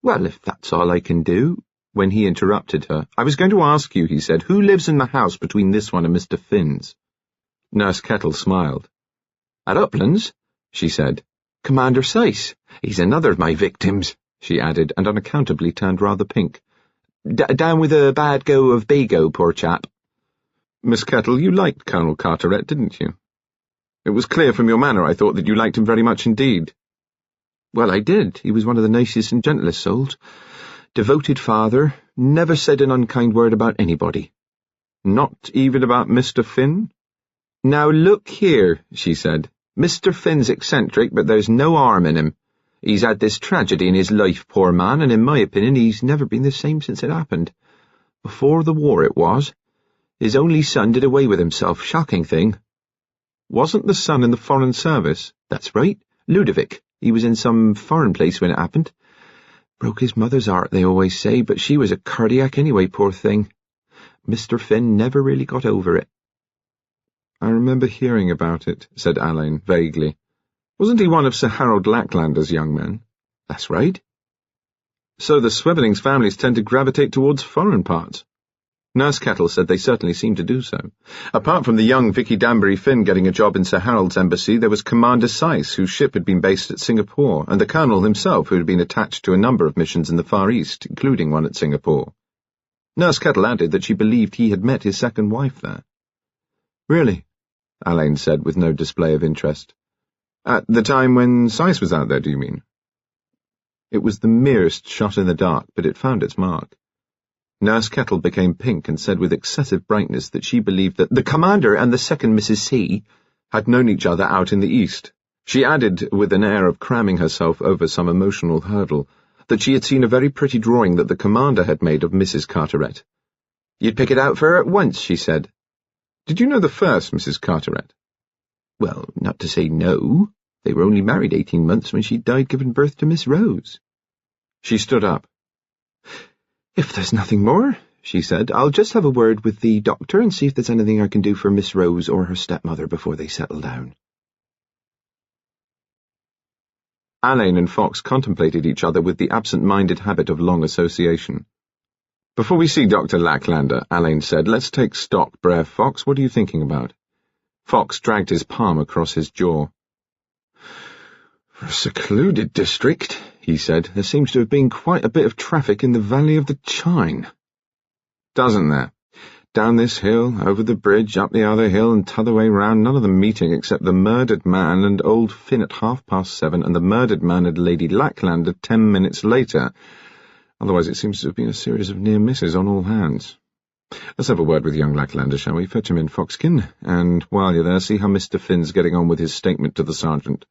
"Well, if that's all I can do," when he interrupted her. "I was going to ask you," he said, "who lives in the house between this one and Mr. Finn's?" Nurse Kettle smiled. "At Uplands," she said. "Commander Seiss. He's another of my victims," she added, and unaccountably turned rather pink. "Down with a bad go of Bago, poor chap." "Miss Kettle, you liked Colonel Carteret, didn't you? It was clear from your manner, I thought, that you liked him very much indeed." "Well, I did. He was one of the nicest and gentlest souls. Devoted father, never said an unkind word about anybody." "Not even about Mr. Finn?" "Now look here," she said. "Mr. Finn's eccentric, but there's no harm in him. He's had this tragedy in his life, poor man, and in my opinion he's never been the same since it happened. Before the war it was. His only son did away with himself. Shocking thing." "Wasn't the son in the Foreign Service?" "That's right. Ludovic. He was in some foreign place when it happened. Broke his mother's heart, they always say, but she was a cardiac anyway, poor thing. Mr. Finn never really got over it." "I remember hearing about it," said Alain, vaguely. "Wasn't he one of Sir Harold Lacklander's young men?" "That's right." "So the Swevelings families tend to gravitate towards foreign parts." Nurse Kettle said they certainly seemed to do so. Apart from the young Vicky Danbury Finn getting a job in Sir Harold's embassy, there was Commander Seiss, whose ship had been based at Singapore, and the Colonel himself, who had been attached to a number of missions in the Far East, including one at Singapore. Nurse Kettle added that she believed he had met his second wife there. "Really?" Alain said, with no display of interest. "At the time when Seiss was out there, do you mean?" It was the merest shot in the dark, but it found its mark. Nurse Kettle became pink and said with excessive brightness that she believed that the Commander and the second Mrs. C had known each other out in the East. She added, with an air of cramming herself over some emotional hurdle, that she had seen a very pretty drawing that the Commander had made of Mrs. Carteret. "You'd pick it out for her at once," she said. "Did you know the first Mrs. Carteret?" "Well, not to say no. They were only married 18 months when she died giving birth to Miss Rose." She stood up. "If there's nothing more," she said, "I'll just have a word with the doctor and see if there's anything I can do for Miss Rose or her stepmother before they settle down." Alain and Fox contemplated each other with the absent-minded habit of long association. "Before we see Dr. Lacklander," Alain said, "let's take stock, Brer Fox. What are you thinking about?" Fox dragged his palm across his jaw. "For a secluded district," he said, "there seems to have been quite a bit of traffic in the Valley of the Chine." "Doesn't there? Down this hill, over the bridge, up the other hill, and t'other way round, none of them meeting except the murdered man and old Finn at 7:30, and the murdered man and Lady Lacklander 10 minutes later. Otherwise it seems to have been a series of near misses on all hands. Let's have a word with young Lacklander, shall we? Fetch him in, Foxkin, and while you're there, see how Mr. Finn's getting on with his statement to the sergeant."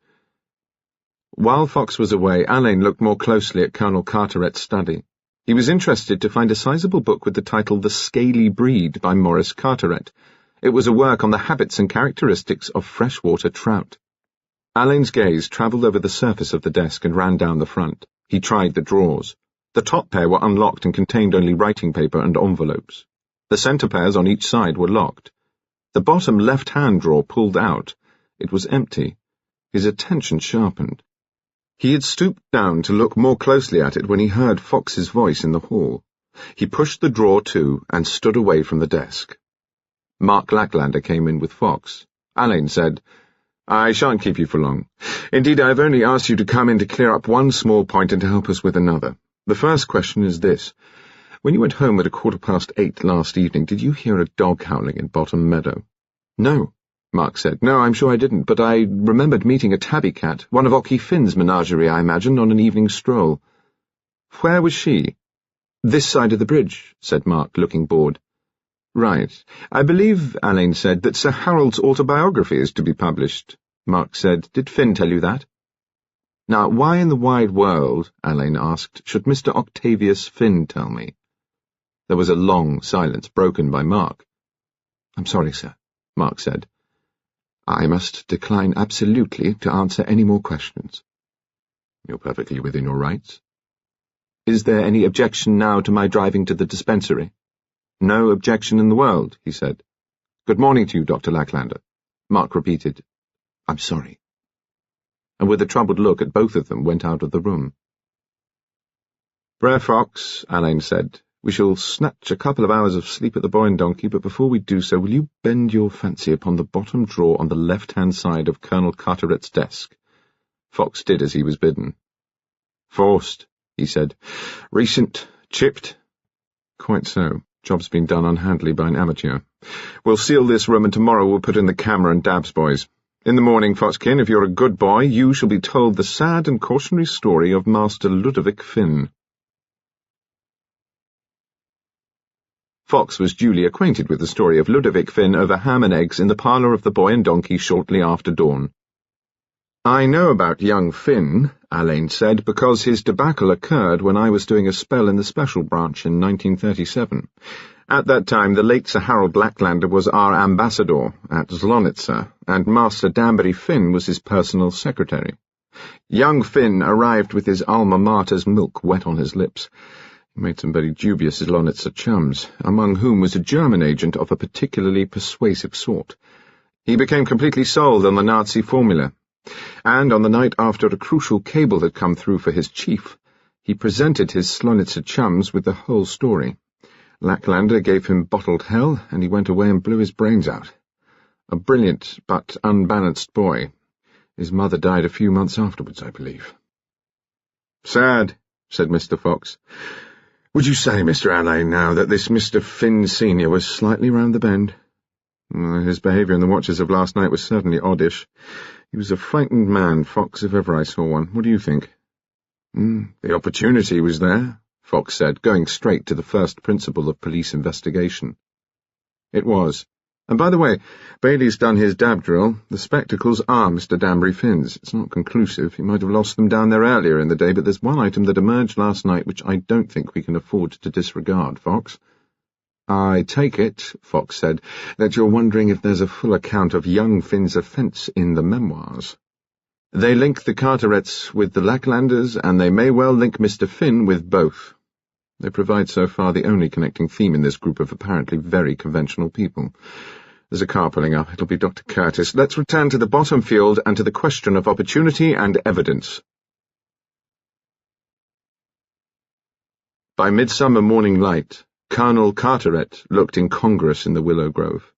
While Fox was away, Alain looked more closely at Colonel Carteret's study. He was interested to find a sizable book with the title The Scaly Breed by Maurice Carteret. It was a work on the habits and characteristics of freshwater trout. Alain's gaze travelled over the surface of the desk and ran down the front. He tried the drawers. The top pair were unlocked and contained only writing paper and envelopes. The centre pairs on each side were locked. The bottom left-hand drawer pulled out. It was empty. His attention sharpened. He had stooped down to look more closely at it when he heard Fox's voice in the hall. He pushed the drawer to and stood away from the desk. Mark Lacklander came in with Fox. Alain said, "I shan't keep you for long. Indeed, I have only asked you to come in to clear up one small point and to help us with another. The first question is this. When you went home at 8:15 last evening, did you hear a dog howling in Bottom Meadow?" No, Mark said. No, I'm sure I didn't, but I remembered meeting a tabby cat, one of Ocky Finn's menagerie, I imagine, on an evening stroll. Where was she? This side of the bridge, said Mark, looking bored. Right. I believe, Alain said, that Sir Harold's autobiography is to be published. Mark said, Did Finn tell you that? Now, why in the wide world, Alain asked, should Mr. Octavius Finn tell me? There was a long silence, broken by Mark. I'm sorry, sir, Mark said. I must decline absolutely to answer any more questions. You're perfectly within your rights. Is there any objection now to my driving to the dispensary? No objection in the world, he said. Good morning to you, Dr. Lacklander. Mark repeated, I'm sorry. And with a troubled look at both of them went out of the room. Brer Fox, Alain said, we shall snatch a couple of hours of sleep at the Boy and Donkey, but before we do so, will you bend your fancy upon the bottom drawer on the left-hand side of Colonel Carteret's desk? Fox did as he was bidden. Forced, he said. Recent, chipped. Quite so. Job's been done unhandily by an amateur. We'll seal this room, and tomorrow we'll put in the camera and Dabs boys. In the morning, Foxkin, if you're a good boy, you shall be told the sad and cautionary story of Master Ludovic Finn. Fox was duly acquainted with the story of Ludovic Finn over ham and eggs in the parlour of the Boy and Donkey shortly after dawn. I know about young Finn, Alain said, because his debacle occurred when I was doing a spell in the Special Branch in 1937. At that time, the late Sir Harold Lacklander was our ambassador at Zlonitzer, and Master Danbury Finn was his personal secretary. Young Finn arrived with his alma mater's milk wet on his lips. He made some very dubious Zlonitzer chums, among whom was a German agent of a particularly persuasive sort. He became completely sold on the Nazi formula, and on the night after a crucial cable had come through for his chief, he presented his Zlonitzer chums with the whole story. Lacklander gave him bottled hell, and he went away and blew his brains out. A brilliant but unbalanced boy. His mother died a few months afterwards, I believe. Sad, said Mr. Fox. Would you say, Mr. Alain, now, that this Mr. Finn Senior was slightly round the bend? His behaviour in the watches of last night was certainly oddish. He was a frightened man, Fox, if ever I saw one. What do you think? The opportunity was there, Fox said, going straight to the first principle of police investigation. It was. And by the way, Bailey's done his dab drill. The spectacles are Mr. Danbury Finn's. It's not conclusive. He might have lost them down there earlier in the day, but there's one item that emerged last night which I don't think we can afford to disregard, Fox. I take it, Fox said, that you're wondering if there's a full account of young Finn's offence in the memoirs. They link the Carterets with the Lacklanders, and they may well link Mr. Finn with both. They provide so far the only connecting theme in this group of apparently very conventional people. There's a car pulling up. It'll be Dr. Curtis. Let's return to the bottom field and to the question of opportunity and evidence. By midsummer morning light, Colonel Carteret looked incongruous in the willow grove.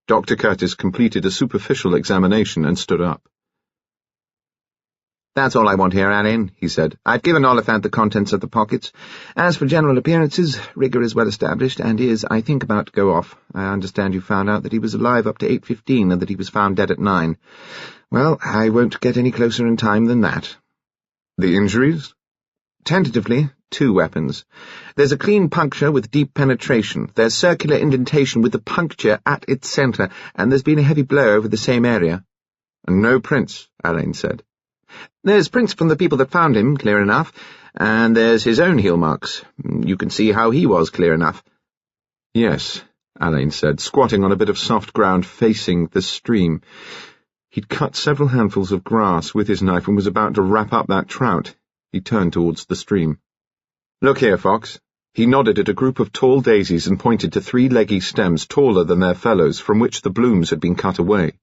Dr. Curtis completed a superficial examination and stood up. That's all I want here, Alain, he said. I've given Oliphant the contents of the pockets. As for general appearances, Rigor is well established, and is, I think, about to go off. I understand you found out that he was alive up to 8:15 and that he was found dead at 9. Well, I won't get any closer in time than that. The injuries? Tentatively, 2 weapons. There's a clean puncture with deep penetration. There's circular indentation with the puncture at its centre, and there's been a heavy blow over the same area. And no prints, Alain said. There's prints from the people that found him, clear enough, and there's his own heel marks. You can see how he was, clear enough. Yes, Alain said, squatting on a bit of soft ground facing the stream. He'd cut several handfuls of grass with his knife and was about to wrap up that trout. He turned towards the stream. Look here, Fox. He nodded at a group of tall daisies and pointed to 3 leggy stems taller than their fellows, from which the blooms had been cut away.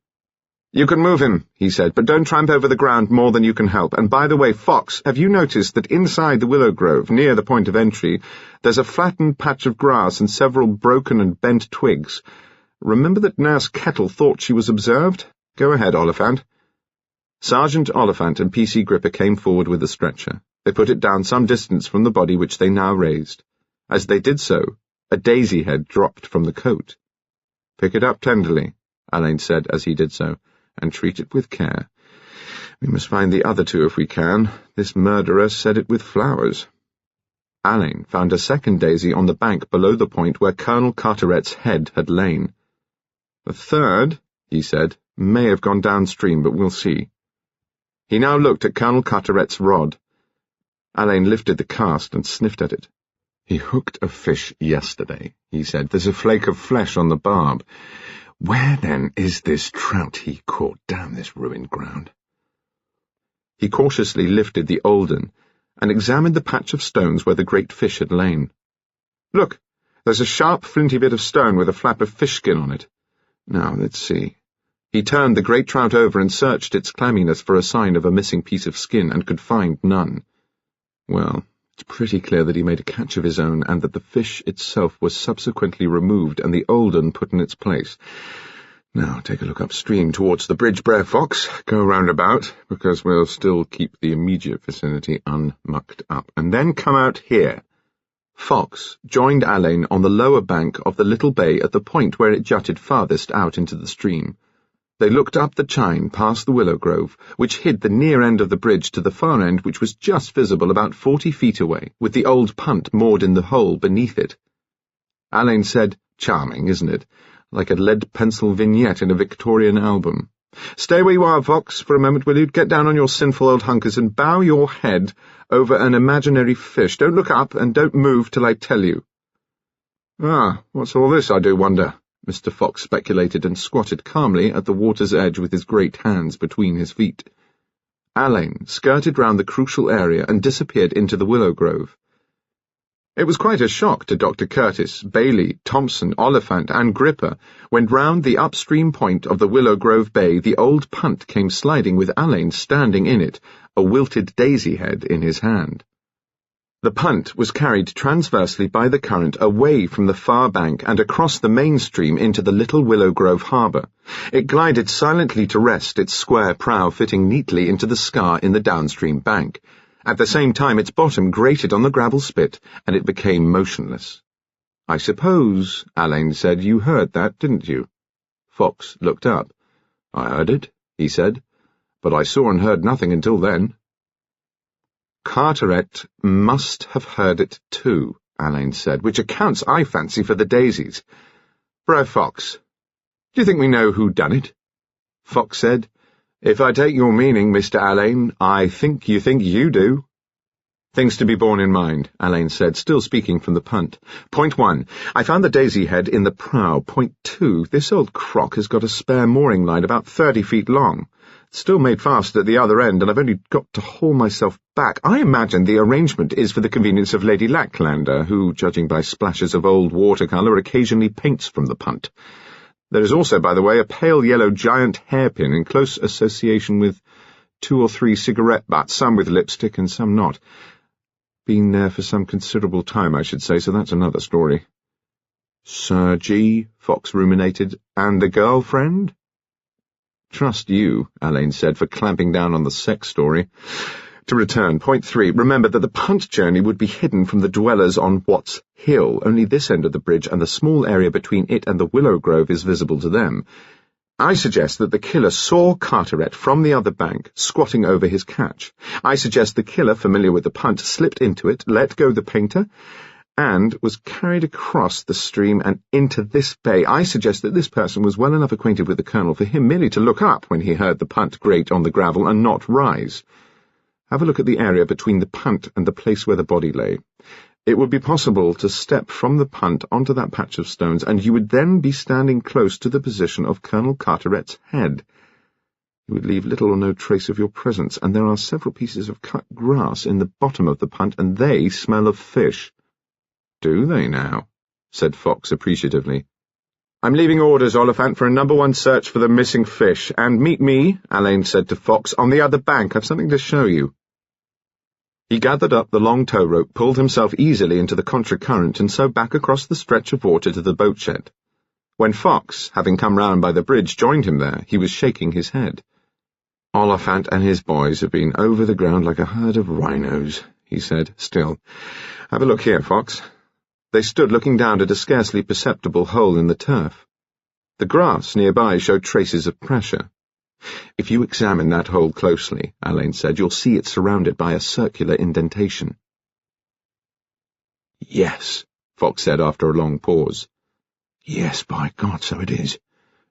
You can move him, he said, but don't tramp over the ground more than you can help. And by the way, Fox, have you noticed that inside the willow grove, near the point of entry, there's a flattened patch of grass and several broken and bent twigs? Remember that Nurse Kettle thought she was observed? Go ahead, Oliphant. Sergeant Oliphant and P.C. Gripper came forward with the stretcher. They put it down some distance from the body which they now raised. As they did so, a daisy head dropped from the coat. Pick it up tenderly, Alain said as he did so, and treat it with care. We must find the other two if we can. This murderer said it with flowers. Alain found a second daisy on the bank below the point where Colonel Carteret's head had lain. The third, he said, may have gone downstream, but we'll see. He now looked at Colonel Carteret's rod. Alain lifted the cast and sniffed at it. He hooked a fish yesterday, he said. There's a flake of flesh on the barb. Where, then, is this trout he caught? Damn this ruined ground. He cautiously lifted the Olden and examined the patch of stones where the great fish had lain. Look, there's a sharp, flinty bit of stone with a flap of fish skin on it. Now, let's see. He turned the great trout over and searched its clamminess for a sign of a missing piece of skin and could find none. Well, it's pretty clear that he made a catch of his own and that the fish itself was subsequently removed and the Olden put in its place. Now, take a look upstream towards the bridge, Brer Fox. Go round about, because we'll still keep the immediate vicinity unmucked up, and then come out here. Fox joined Alain on the lower bank of the little bay at the point where it jutted farthest out into the stream. They looked up the chine past the willow grove, which hid the near end of the bridge to the far end, which was just visible about 40 feet away, with the old punt moored in the hole beneath it. Alain said, "Charming, isn't it? Like a lead-pencil vignette in a Victorian album. Stay where you are, Fox, for a moment, will you? Get down on your sinful old hunkers and bow your head over an imaginary fish. Don't look up, and don't move till I tell you." "Ah, what's all this, I do wonder?" Mr. Fox speculated and squatted calmly at the water's edge with his great hands between his feet. Alain skirted round the crucial area and disappeared into the willow grove. It was quite a shock to Dr. Curtis, Bailey, Thompson, Oliphant, and Gripper when round the upstream point of the Willow Grove Bay the old punt came sliding with Alain standing in it, a wilted daisy head in his hand. The punt was carried transversely by the current away from the far bank and across the main stream into the little Willow Grove harbour. It glided silently to rest, its square prow fitting neatly into the scar in the downstream bank. At the same time its bottom grated on the gravel spit, and it became motionless. "I suppose," Alain said, "you heard that, didn't you?" Fox looked up. "I heard it," he said, "but I saw and heard nothing until then." "Carteret must have heard it too," Alain said, "which accounts, I fancy, for the daisies. Brer Fox, do you think we know who done it?" Fox said, "If I take your meaning, Mr. Alain, I think you do." "Things to be borne in mind," Alain said, still speaking from the punt. "Point 1. I found the daisy head in the prow. Point 2. This old crock has got a spare mooring line about 30 feet long. It's still made fast at the other end, and I've only got to haul myself back. I imagine the arrangement is for the convenience of Lady Lacklander, who, judging by splashes of old watercolour, occasionally paints from the punt. There is also, by the way, a pale yellow giant hairpin in close association with 2 or 3 cigarette butts, some with lipstick and some not. Been there for some considerable time, I should say, so that's another story." "Sir G," Fox ruminated, "and the girlfriend?" "Trust you," Alain said, "for clamping down on the sex story. To return, point 3, remember that the punt journey would be hidden from the dwellers on Watts Hill. Only this end of the bridge and the small area between it and the willow grove is visible to them. I suggest that the killer saw Carteret from the other bank, squatting over his catch. I suggest the killer, familiar with the punt, slipped into it, let go the painter, and was carried across the stream and into this bay. I suggest that this person was well enough acquainted with the Colonel for him merely to look up when he heard the punt grate on the gravel and not rise. Have a look at the area between the punt and the place where the body lay. It would be possible to step from the punt onto that patch of stones, and you would then be standing close to the position of Colonel Carteret's head. You would leave little or no trace of your presence, and there are several pieces of cut grass in the bottom of the punt, and they smell of fish." "Do they now?" said Fox appreciatively. "I'm leaving orders, Oliphant, for a No. 1 search for the missing fish, and meet me," Alain said to Fox, "on the other bank. I've something to show you." He gathered up the long tow rope, pulled himself easily into the contra-current, and so back across the stretch of water to the boat shed. When Fox, having come round by the bridge, joined him there, he was shaking his head. "Oliphant and his boys have been over the ground like a herd of rhinos," he said. "Still, have a look here, Fox." They stood looking down at a scarcely perceptible hole in the turf. The grass nearby showed traces of pressure. "If you examine that hole closely," Alain said, "you'll see it's surrounded by a circular indentation." "Yes," Fox said after a long pause. "Yes, by God, so it is.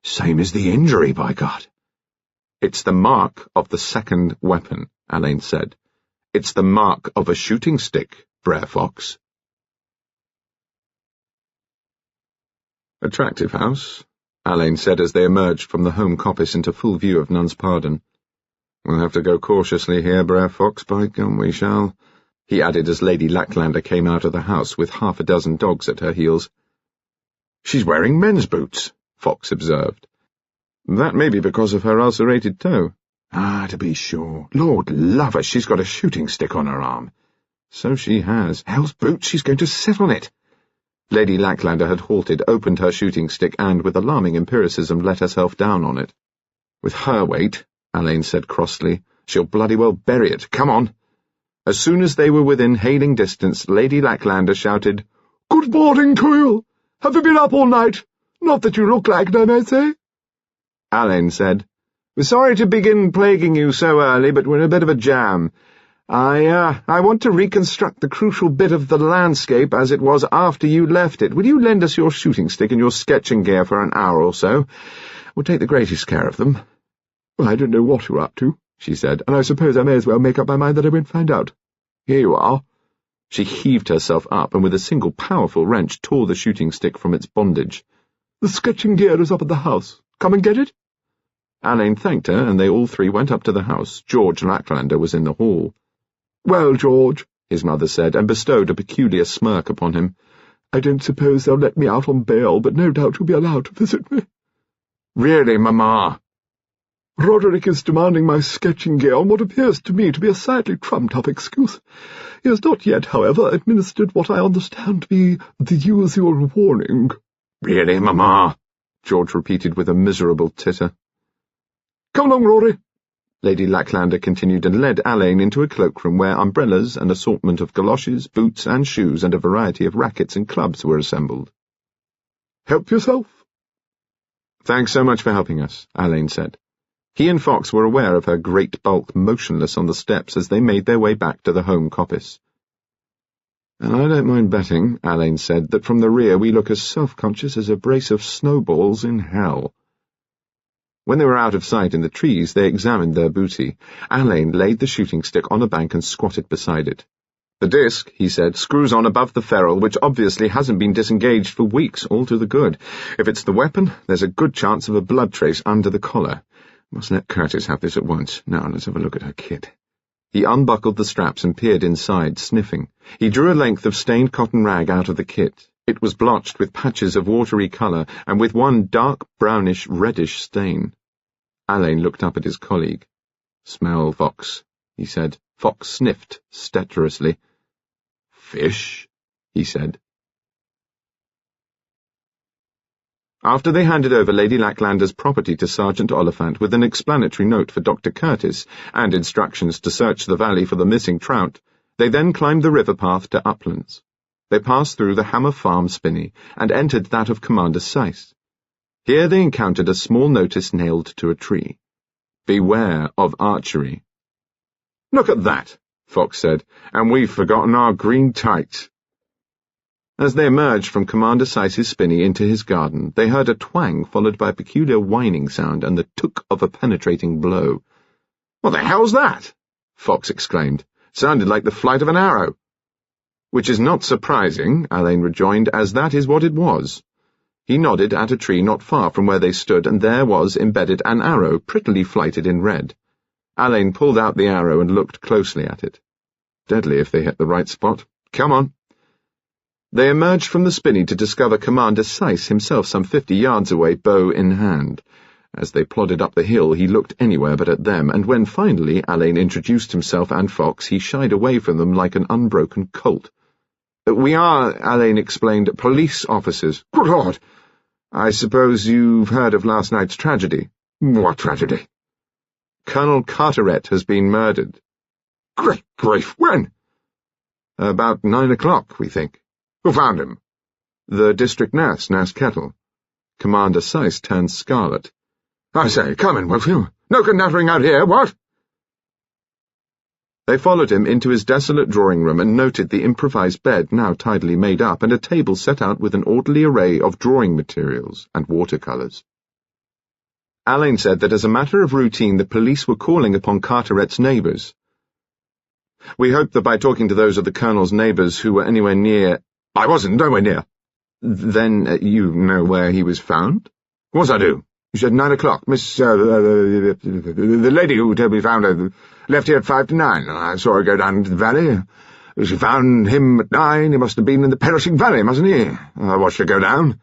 Same as the injury, by God." "It's the mark of the second weapon," Alain said. "It's the mark of a shooting stick, Brer Fox." "Attractive house," Alain said as they emerged from the home coppice into full view of Nun's Pardon. "We'll have to go cautiously here, Brer Fox, by gum we shall," he added as Lady Lacklander came out of the house with half a dozen dogs at her heels. "She's wearing men's boots," Fox observed. "That may be because of her ulcerated toe." "Ah, to be sure. Lord love her, she's got a shooting stick on her arm." "So she has. Hell's boots, she's going to sit on it." Lady Lacklander had halted, opened her shooting stick, and, with alarming empiricism, let herself down on it. "With her weight," Alain said crossly, "she'll bloody well bury it. Come on." As soon as they were within hailing distance, Lady Lacklander shouted, "Good morning to you! Have you been up all night? Not that you look like it, I may say." Alain said, "We're sorry to begin plaguing you so early, but we're in a bit of a jam. I want to reconstruct the crucial bit of the landscape as it was after you left it. Will you lend us your shooting stick and your sketching gear for an hour or so? We'll take the greatest care of them." "Well, I don't know what you're up to," she said, "and I suppose I may as well make up my mind that I won't find out. Here you are." She heaved herself up and with a single powerful wrench tore the shooting stick from its bondage. "The sketching gear is up at the house. Come and get it?" Alain thanked her, and they all three went up to the house. George Lacklander was in the hall. "Well, George," his mother said, and bestowed a peculiar smirk upon him, "I don't suppose they'll let me out on bail, but no doubt you'll be allowed to visit me." "Really, Mamma?" "Roderick is demanding my sketching gear on what appears to me to be a sadly trumped-up excuse. He has not yet, however, administered what I understand to be the usual warning." "Really, Mamma?" George repeated with a miserable titter. "Come along, Rory," Lady Lacklander continued, and led Alain into a cloakroom where umbrellas, an assortment of galoshes, boots and shoes, and a variety of rackets and clubs were assembled. "Help yourself." "Thanks so much for helping us," Alain said. He and Fox were aware of her great bulk motionless on the steps as they made their way back to the home coppice. "And I don't mind betting," Alain said, "that from the rear we look as self-conscious as a brace of snowballs in hell." When they were out of sight in the trees, they examined their booty. Alain laid the shooting stick on a bank and squatted beside it. "The disc," he said, "screws on above the ferrule, which obviously hasn't been disengaged for weeks, all to the good. If it's the weapon, there's a good chance of a blood trace under the collar. Must let Curtis have this at once. Now let's have a look at her kit." He unbuckled the straps and peered inside, sniffing. He drew a length of stained cotton rag out of the kit. It was blotched with patches of watery colour, and with one dark brownish-reddish stain. Alain looked up at his colleague. "Smell, Fox," he said. Fox sniffed stertorously. "Fish," he said. After they handed over Lady Lacklander's property to Sergeant Oliphant with an explanatory note for Dr. Curtis and instructions to search the valley for the missing trout, they then climbed the river path to Uplands. They passed through the Hammer Farm spinney and entered that of Commander Seiss. Here they encountered a small notice nailed to a tree. "Beware of archery." "Look at that," Fox said, "and we've forgotten our green tights." As they emerged from Commander Seiss's spinney into his garden, they heard a twang followed by a peculiar whining sound and the took of a penetrating blow. "What the hell's that?" Fox exclaimed. "Sounded like the flight of an arrow." "Which is not surprising," Alain rejoined, "as that is what it was." He nodded at a tree not far from where they stood, and there was embedded an arrow prettily flighted in red. Alain pulled out the arrow and looked closely at it. Deadly if they hit the right spot. Come on. They emerged from the spinney to discover Commander Seiss himself some 50 yards away, bow in hand. As they plodded up the hill, he looked anywhere but at them, and when finally Alain introduced himself and Fox, he shied away from them like an unbroken colt. "We are," Alain explained, "police officers." "Good Lord! I suppose you've heard of last night's tragedy." "What tragedy?" "Colonel Carteret has been murdered." "Great grief! When?" "About 9 o'clock, we think." "Who found him?" "The district nurse, Nurse Kettle." Commander Seiss turned scarlet. "I say, come in, won't you? No good nattering out here, what?" They followed him into his desolate drawing room and noted the improvised bed now tidily made up and a table set out with an orderly array of drawing materials and watercolours. Alain said that as a matter of routine the police were calling upon Carteret's neighbours. "We hoped that by talking to those of the Colonel's neighbours who were anywhere near—" "I wasn't nowhere near." "Then you know where he was found?" "Of course I do. You said 9 o'clock. The lady who told me found her left here at 5 to 9, and I saw her go down into the valley. She found him at 9. He must have been in the Perishing Valley, mustn't he? I watched her go down."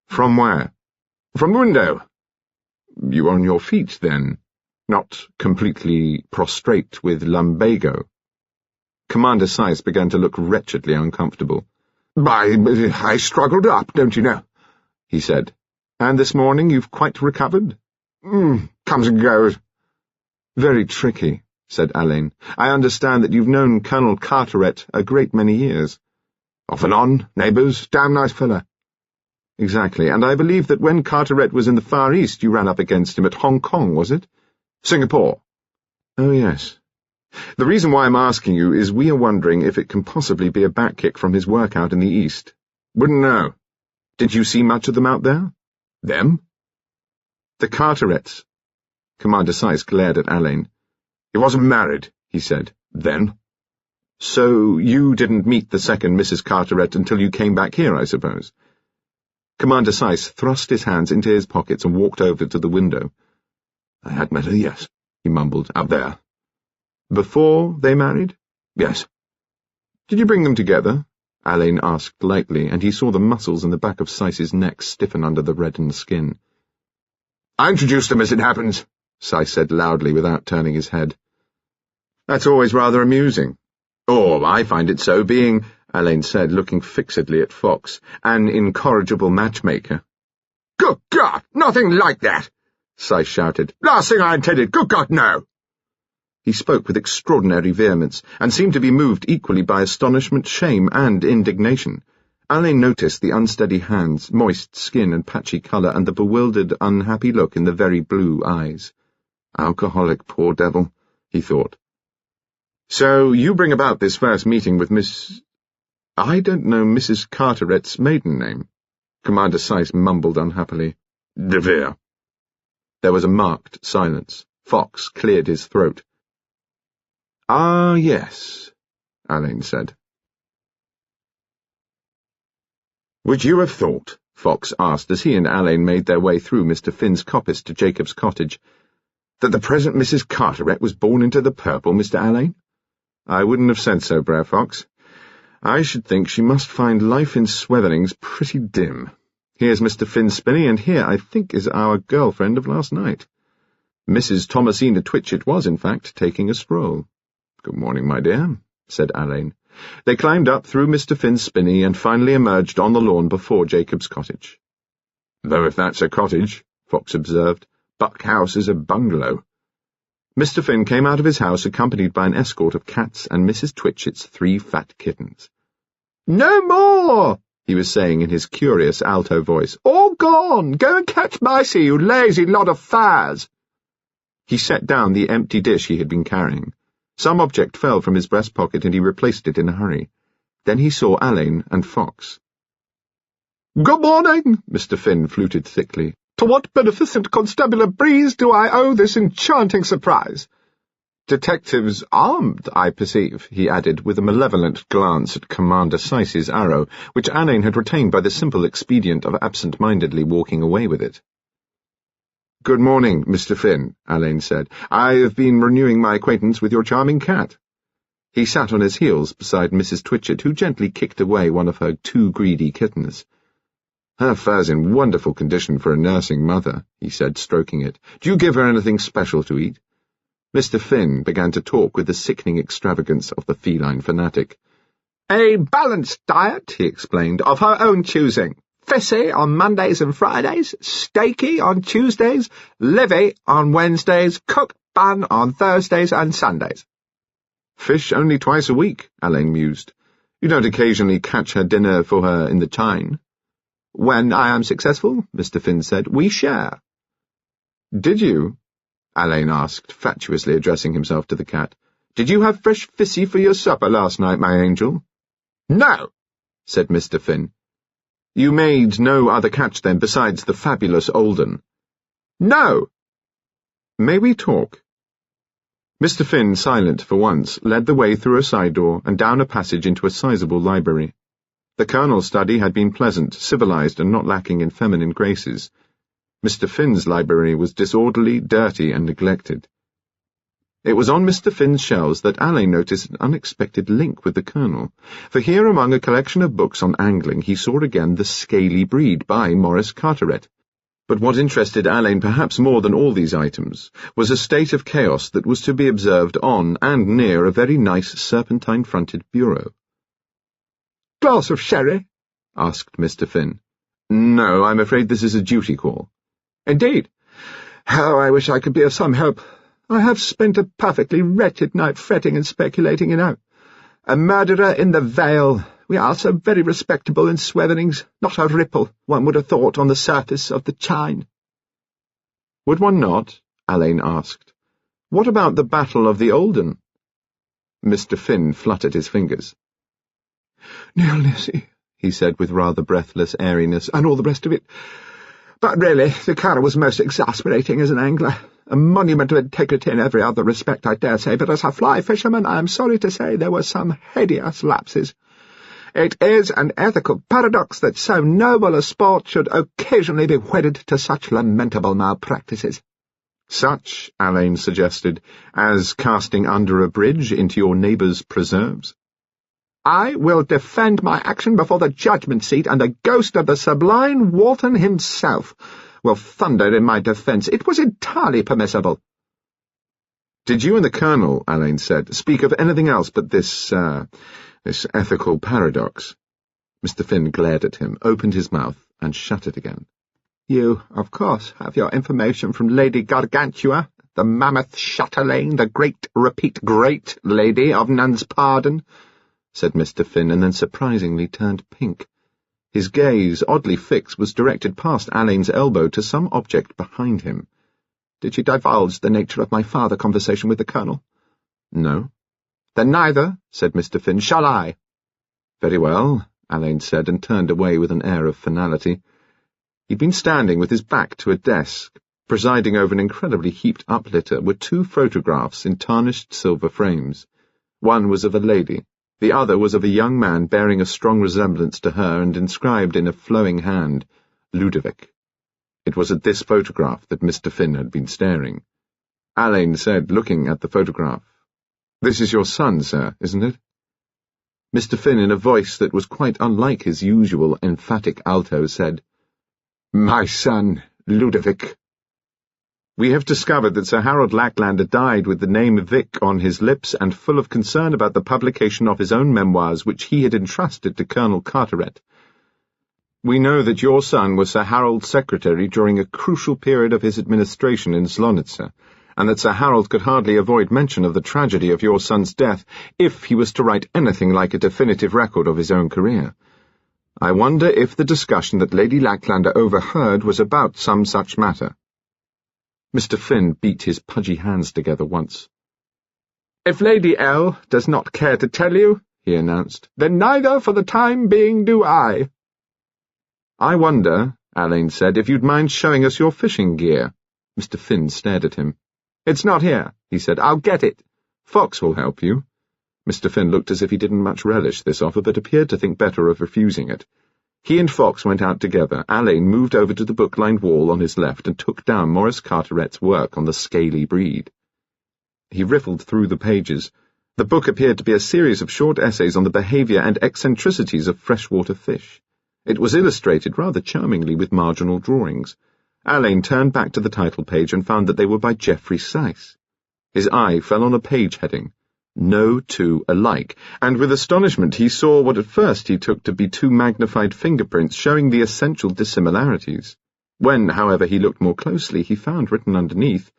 "From where?" "From the window." "You were on your feet, then? Not completely prostrate with lumbago?" Commander Seiss began to look wretchedly uncomfortable. I struggled up, don't you know," he said. "And this morning you've quite recovered?" Comes and goes." "Very tricky," said Alain. "I understand that you've known Colonel Carteret a great many years." "Off and on, neighbours, damn nice fella." "Exactly, and I believe that when Carteret was in the Far East you ran up against him at Hong Kong, was it?" "Singapore." "Oh, yes. The reason why I'm asking you is we are wondering if it can possibly be a backkick from his work out in the East." "Wouldn't know." "Did you see much of them out there?" "Them?" "The Carterets." Commander Seiss glared at Alain. "He wasn't married," he said. "Then?" "So you didn't meet the second Mrs. Carteret until you came back here, I suppose?" Commander Seiss thrust his hands into his pockets and walked over to the window. "I had met her, yes," he mumbled, "out there." "Before they married?" "Yes." "Did you bring them together?" Alain asked lightly, and he saw the muscles in the back of Seiss's neck stiffen under the reddened skin. "I introduced them as it happens," Seiss said loudly without turning his head. "That's always rather amusing." "Oh, I find it so, being," Alain said, looking fixedly at Fox, "an incorrigible matchmaker." "Good God, nothing like that!" Seiss shouted. "Last thing I intended, good God, no!" He spoke with extraordinary vehemence, and seemed to be moved equally by astonishment, shame, and indignation. Alain noticed the unsteady hands, moist skin and patchy colour, and the bewildered, unhappy look in the very blue eyes. "Alcoholic, poor devil," he thought. "So you bring about this first meeting with Miss— I don't know Mrs. Carteret's maiden name." Commander Seiss mumbled unhappily. "De Vere." There was a marked silence. Fox cleared his throat. "Ah, yes," Alain said. "Would you have thought," Fox asked as he and Alain made their way through Mr. Finn's coppice to Jacob's cottage, "that the present Mrs. Carteret was born into the purple, Mr. Alain?" "I wouldn't have said so, Brer Fox. I should think she must find life in Sweatherings pretty dim. Here's Mr. Finn Spinney, and here, I think, is our girlfriend of last night. Mrs. Thomasina Twitchett was, in fact, taking a stroll." "Good morning, my dear," said Alain. They climbed up through Mr. Finn's spinney and finally emerged on the lawn before Jacob's cottage. "Though if that's a cottage," Fox observed, "Buck House is a bungalow." Mr. Finn came out of his house accompanied by an escort of cats and Mrs. Twitchett's 3 fat kittens. "No more," he was saying in his curious alto voice. "All gone. Go and catch mice, you lazy lot of fires." He set down the empty dish he had been carrying. Some object fell from his breast pocket and he replaced it in a hurry. Then he saw Alain and Fox. "Good morning," Mr. Finn fluted thickly. "To what beneficent constabular breeze do I owe this enchanting surprise?" "Detectives armed, I perceive," he added, with a malevolent glance at Commander Seiss's arrow, which Alain had retained by the simple expedient of absent-mindedly walking away with it. "Good morning, Mr. Finn," Alain said. "I have been renewing my acquaintance with your charming cat." He sat on his heels beside Mrs. Twitchett, who gently kicked away one of her 2 greedy kittens. "Her fur's in wonderful condition for a nursing mother," he said, stroking it. "Do you give her anything special to eat?" Mr. Finn began to talk with the sickening extravagance of the feline fanatic. "A balanced diet," he explained, "of her own choosing. Fissy on Mondays and Fridays, steaky on Tuesdays, livy on Wednesdays, cook bun on Thursdays and Sundays." "Fish only twice a week," Alain mused. "You don't occasionally catch her dinner for her in the chine?" When I am successful, Mr. Finn said, we share. Did you? Alain asked, fatuously addressing himself to the cat. Did you have fresh fissy for your supper last night, my angel? No, said Mr. Finn. You made no other catch, then, besides the fabulous Olden? No. May we talk? Mr. Finn, silent for once, led the way through a side door and down a passage into a sizable library. The Colonel's study had been pleasant, civilized, and not lacking in feminine graces. Mr. Finn's library was disorderly, dirty, and neglected. It was on Mr. Finn's shelves that Alain noticed an unexpected link with the Colonel, for here among a collection of books on angling he saw again The Scaly Breed by Maurice Carteret. But what interested Alain perhaps more than all these items was a state of chaos that was to be observed on and near a very nice serpentine-fronted bureau. "Glass of sherry?" asked Mr. Finn. "No, I'm afraid this is a duty call." "Indeed? How I wish I could be of some help. I have spent a perfectly wretched night fretting and speculating, A murderer in the Vale. We are so very respectable in Sweatherings, not a ripple, one would have thought, on the surface of the chine." "Would one not?" Alain asked. "What about the Battle of the Olden?" Mr. Finn fluttered his fingers. "Neil Nissy," he said with rather breathless airiness, "and all the rest of it. But really, the Colonel was most exasperating as an angler. A monument of integrity in every other respect, I dare say, but as a fly fisherman I am sorry to say there were some hideous lapses. It is an ethical paradox that so noble a sport should occasionally be wedded to such lamentable malpractices." "Such," Alain suggested, "as casting under a bridge into your neighbour's preserves?" "I will defend my action before the judgment seat, and the ghost of the sublime Walton himself will thunder in my defence. It was entirely permissible." "Did you and the Colonel," Alain said, "speak of anything else but this ethical paradox?" Mr. Finn glared at him, opened his mouth, and shut it again. "You, of course, have your information from Lady Gargantua, the mammoth chatelaine, the great lady of Nun's Pardon," said Mr. Finn, and then surprisingly turned pink. His gaze, oddly fixed, was directed past Alain's elbow to some object behind him. "Did she divulge the nature of my farther conversation with the Colonel?" "No." "Then neither," said Mr. Finn, "shall I." "Very well," Alain said, and turned away with an air of finality. He'd been standing with his back to a desk. Presiding over an incredibly heaped-up litter were two photographs in tarnished silver frames. One was of a lady. The other was of a young man bearing a strong resemblance to her and inscribed in a flowing hand, Ludovic. It was at this photograph that Mr. Finn had been staring. Alain said, looking at the photograph, "This is your son, sir, isn't it?" Mr. Finn, in a voice that was quite unlike his usual emphatic alto, said, "My son, Ludovic." "We have discovered that Sir Harold Lacklander died with the name Vic on his lips and full of concern about the publication of his own memoirs which he had entrusted to Colonel Carteret. We know that your son was Sir Harold's secretary during a crucial period of his administration in Slonitzer, and that Sir Harold could hardly avoid mention of the tragedy of your son's death if he was to write anything like a definitive record of his own career. I wonder if the discussion that Lady Lacklander overheard was about some such matter." Mr. Finn beat his pudgy hands together once. "If Lady L. does not care to tell you," he announced, "then neither for the time being do I." "I wonder," Alain said, "if you'd mind showing us your fishing gear." Mr. Finn stared at him. "It's not here," he said. "I'll get it." "Fox will help you." Mr. Finn looked as if he didn't much relish this offer, but appeared to think better of refusing it. He and Fox went out together. Alain moved over to the book-lined wall on his left and took down Maurice Carteret's work on the Scaly Breed. He riffled through the pages. The book appeared to be a series of short essays on the behaviour and eccentricities of freshwater fish. It was illustrated rather charmingly with marginal drawings. Alain turned back to the title page and found that they were by Geoffrey Sayce. His eye fell on a page heading, "No two alike," and with astonishment he saw what at first he took to be two magnified fingerprints showing the essential dissimilarities. When, however, he looked more closely, he found written underneath,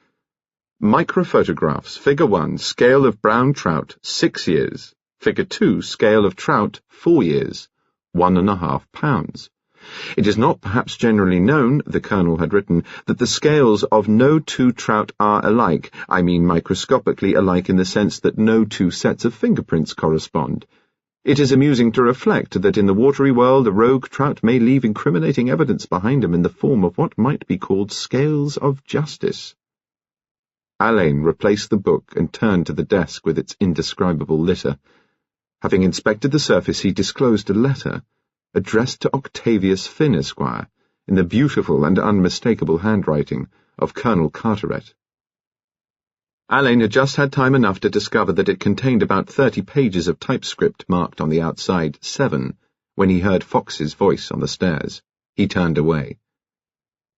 "Microphotographs, Figure 1, scale of brown trout, 6 years. Figure 2, scale of trout, 4 years, 1½ pounds. It is not perhaps generally known, the Colonel had written, that the scales of no two trout are alike, I mean microscopically alike in the sense that no two sets of fingerprints correspond. It is amusing to reflect that in the watery world a rogue trout may leave incriminating evidence behind him in the form of what might be called scales of justice. Alain replaced the book and turned to the desk with its indescribable litter. Having inspected the surface, he disclosed a letter, addressed to Octavius Finn, Esquire, in the beautiful and unmistakable handwriting of Colonel Carteret. Alain had just had time enough to discover that it contained about 30 pages of typescript marked on the outside 7, when he heard Fox's voice on the stairs. He turned away.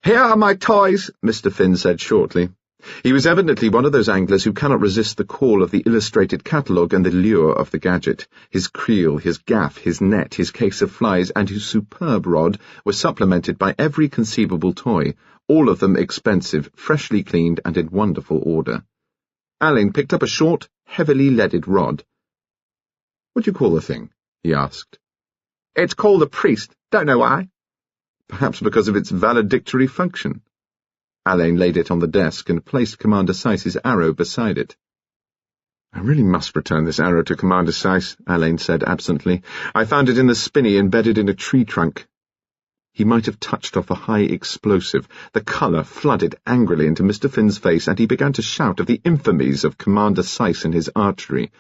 "Here are my toys," Mr. Finn said shortly. He was evidently one of those anglers who cannot resist the call of the illustrated catalogue and the lure of the gadget. His creel, his gaff, his net, his case of flies, and his superb rod were supplemented by every conceivable toy, all of them expensive, freshly cleaned, and in wonderful order. Alain picked up a short, heavily leaded rod. "What do you call the thing?" he asked. "It's called a priest. Don't know why." "Perhaps because of its valedictory function." Alain laid it on the desk and placed Commander Seyss's arrow beside it. "I really must return this arrow to Commander Seyss," Alain said absently. "I found it in the spinney embedded in a tree trunk." He might have touched off a high explosive. The colour flooded angrily into Mr. Finn's face, and he began to shout of the infamies of Commander Seyss and his archery.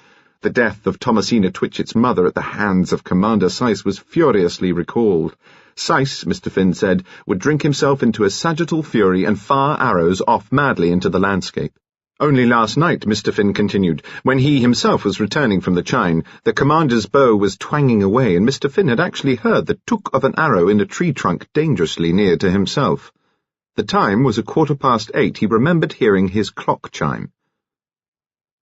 The death of Thomasina Twitchett's mother at the hands of Commander Seyss was furiously recalled. Seyss, Mr. Finn said, would drink himself into a sagittal fury and fire arrows off madly into the landscape. Only last night, Mr. Finn continued, when he himself was returning from the chine, the commander's bow was twanging away, and Mr. Finn had actually heard the took of an arrow in a tree trunk dangerously near to himself. The time was 8:15. He remembered hearing his clock chime.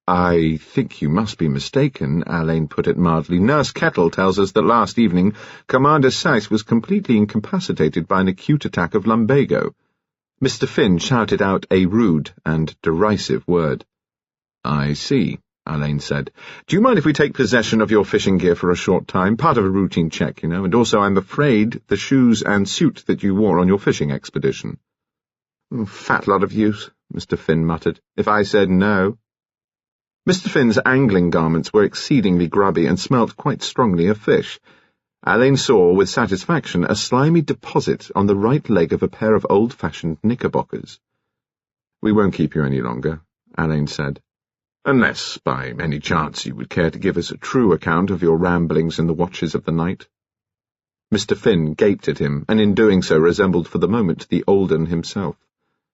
"I think you must be mistaken," Alain put it mildly. "Nurse Kettle tells us that last evening Commander Seyss was completely incapacitated by an acute attack of lumbago." Mr. Finn shouted out a rude and derisive word. "I see," Alain said. "Do you mind if we take possession of your fishing gear for a short time? Part of a routine check, and also, I'm afraid, the shoes and suit that you wore on your fishing expedition." "Fat lot of use," Mr. Finn muttered. "If I said no—" Mr. Finn's angling garments were exceedingly grubby and smelt quite strongly of fish. Alain saw, with satisfaction, a slimy deposit on the right leg of a pair of old-fashioned knickerbockers. "We won't keep you any longer," Alain said. "Unless, by any chance, you would care to give us a true account of your ramblings in the watches of the night." Mr. Finn gaped at him, and in doing so resembled for the moment the Olden himself.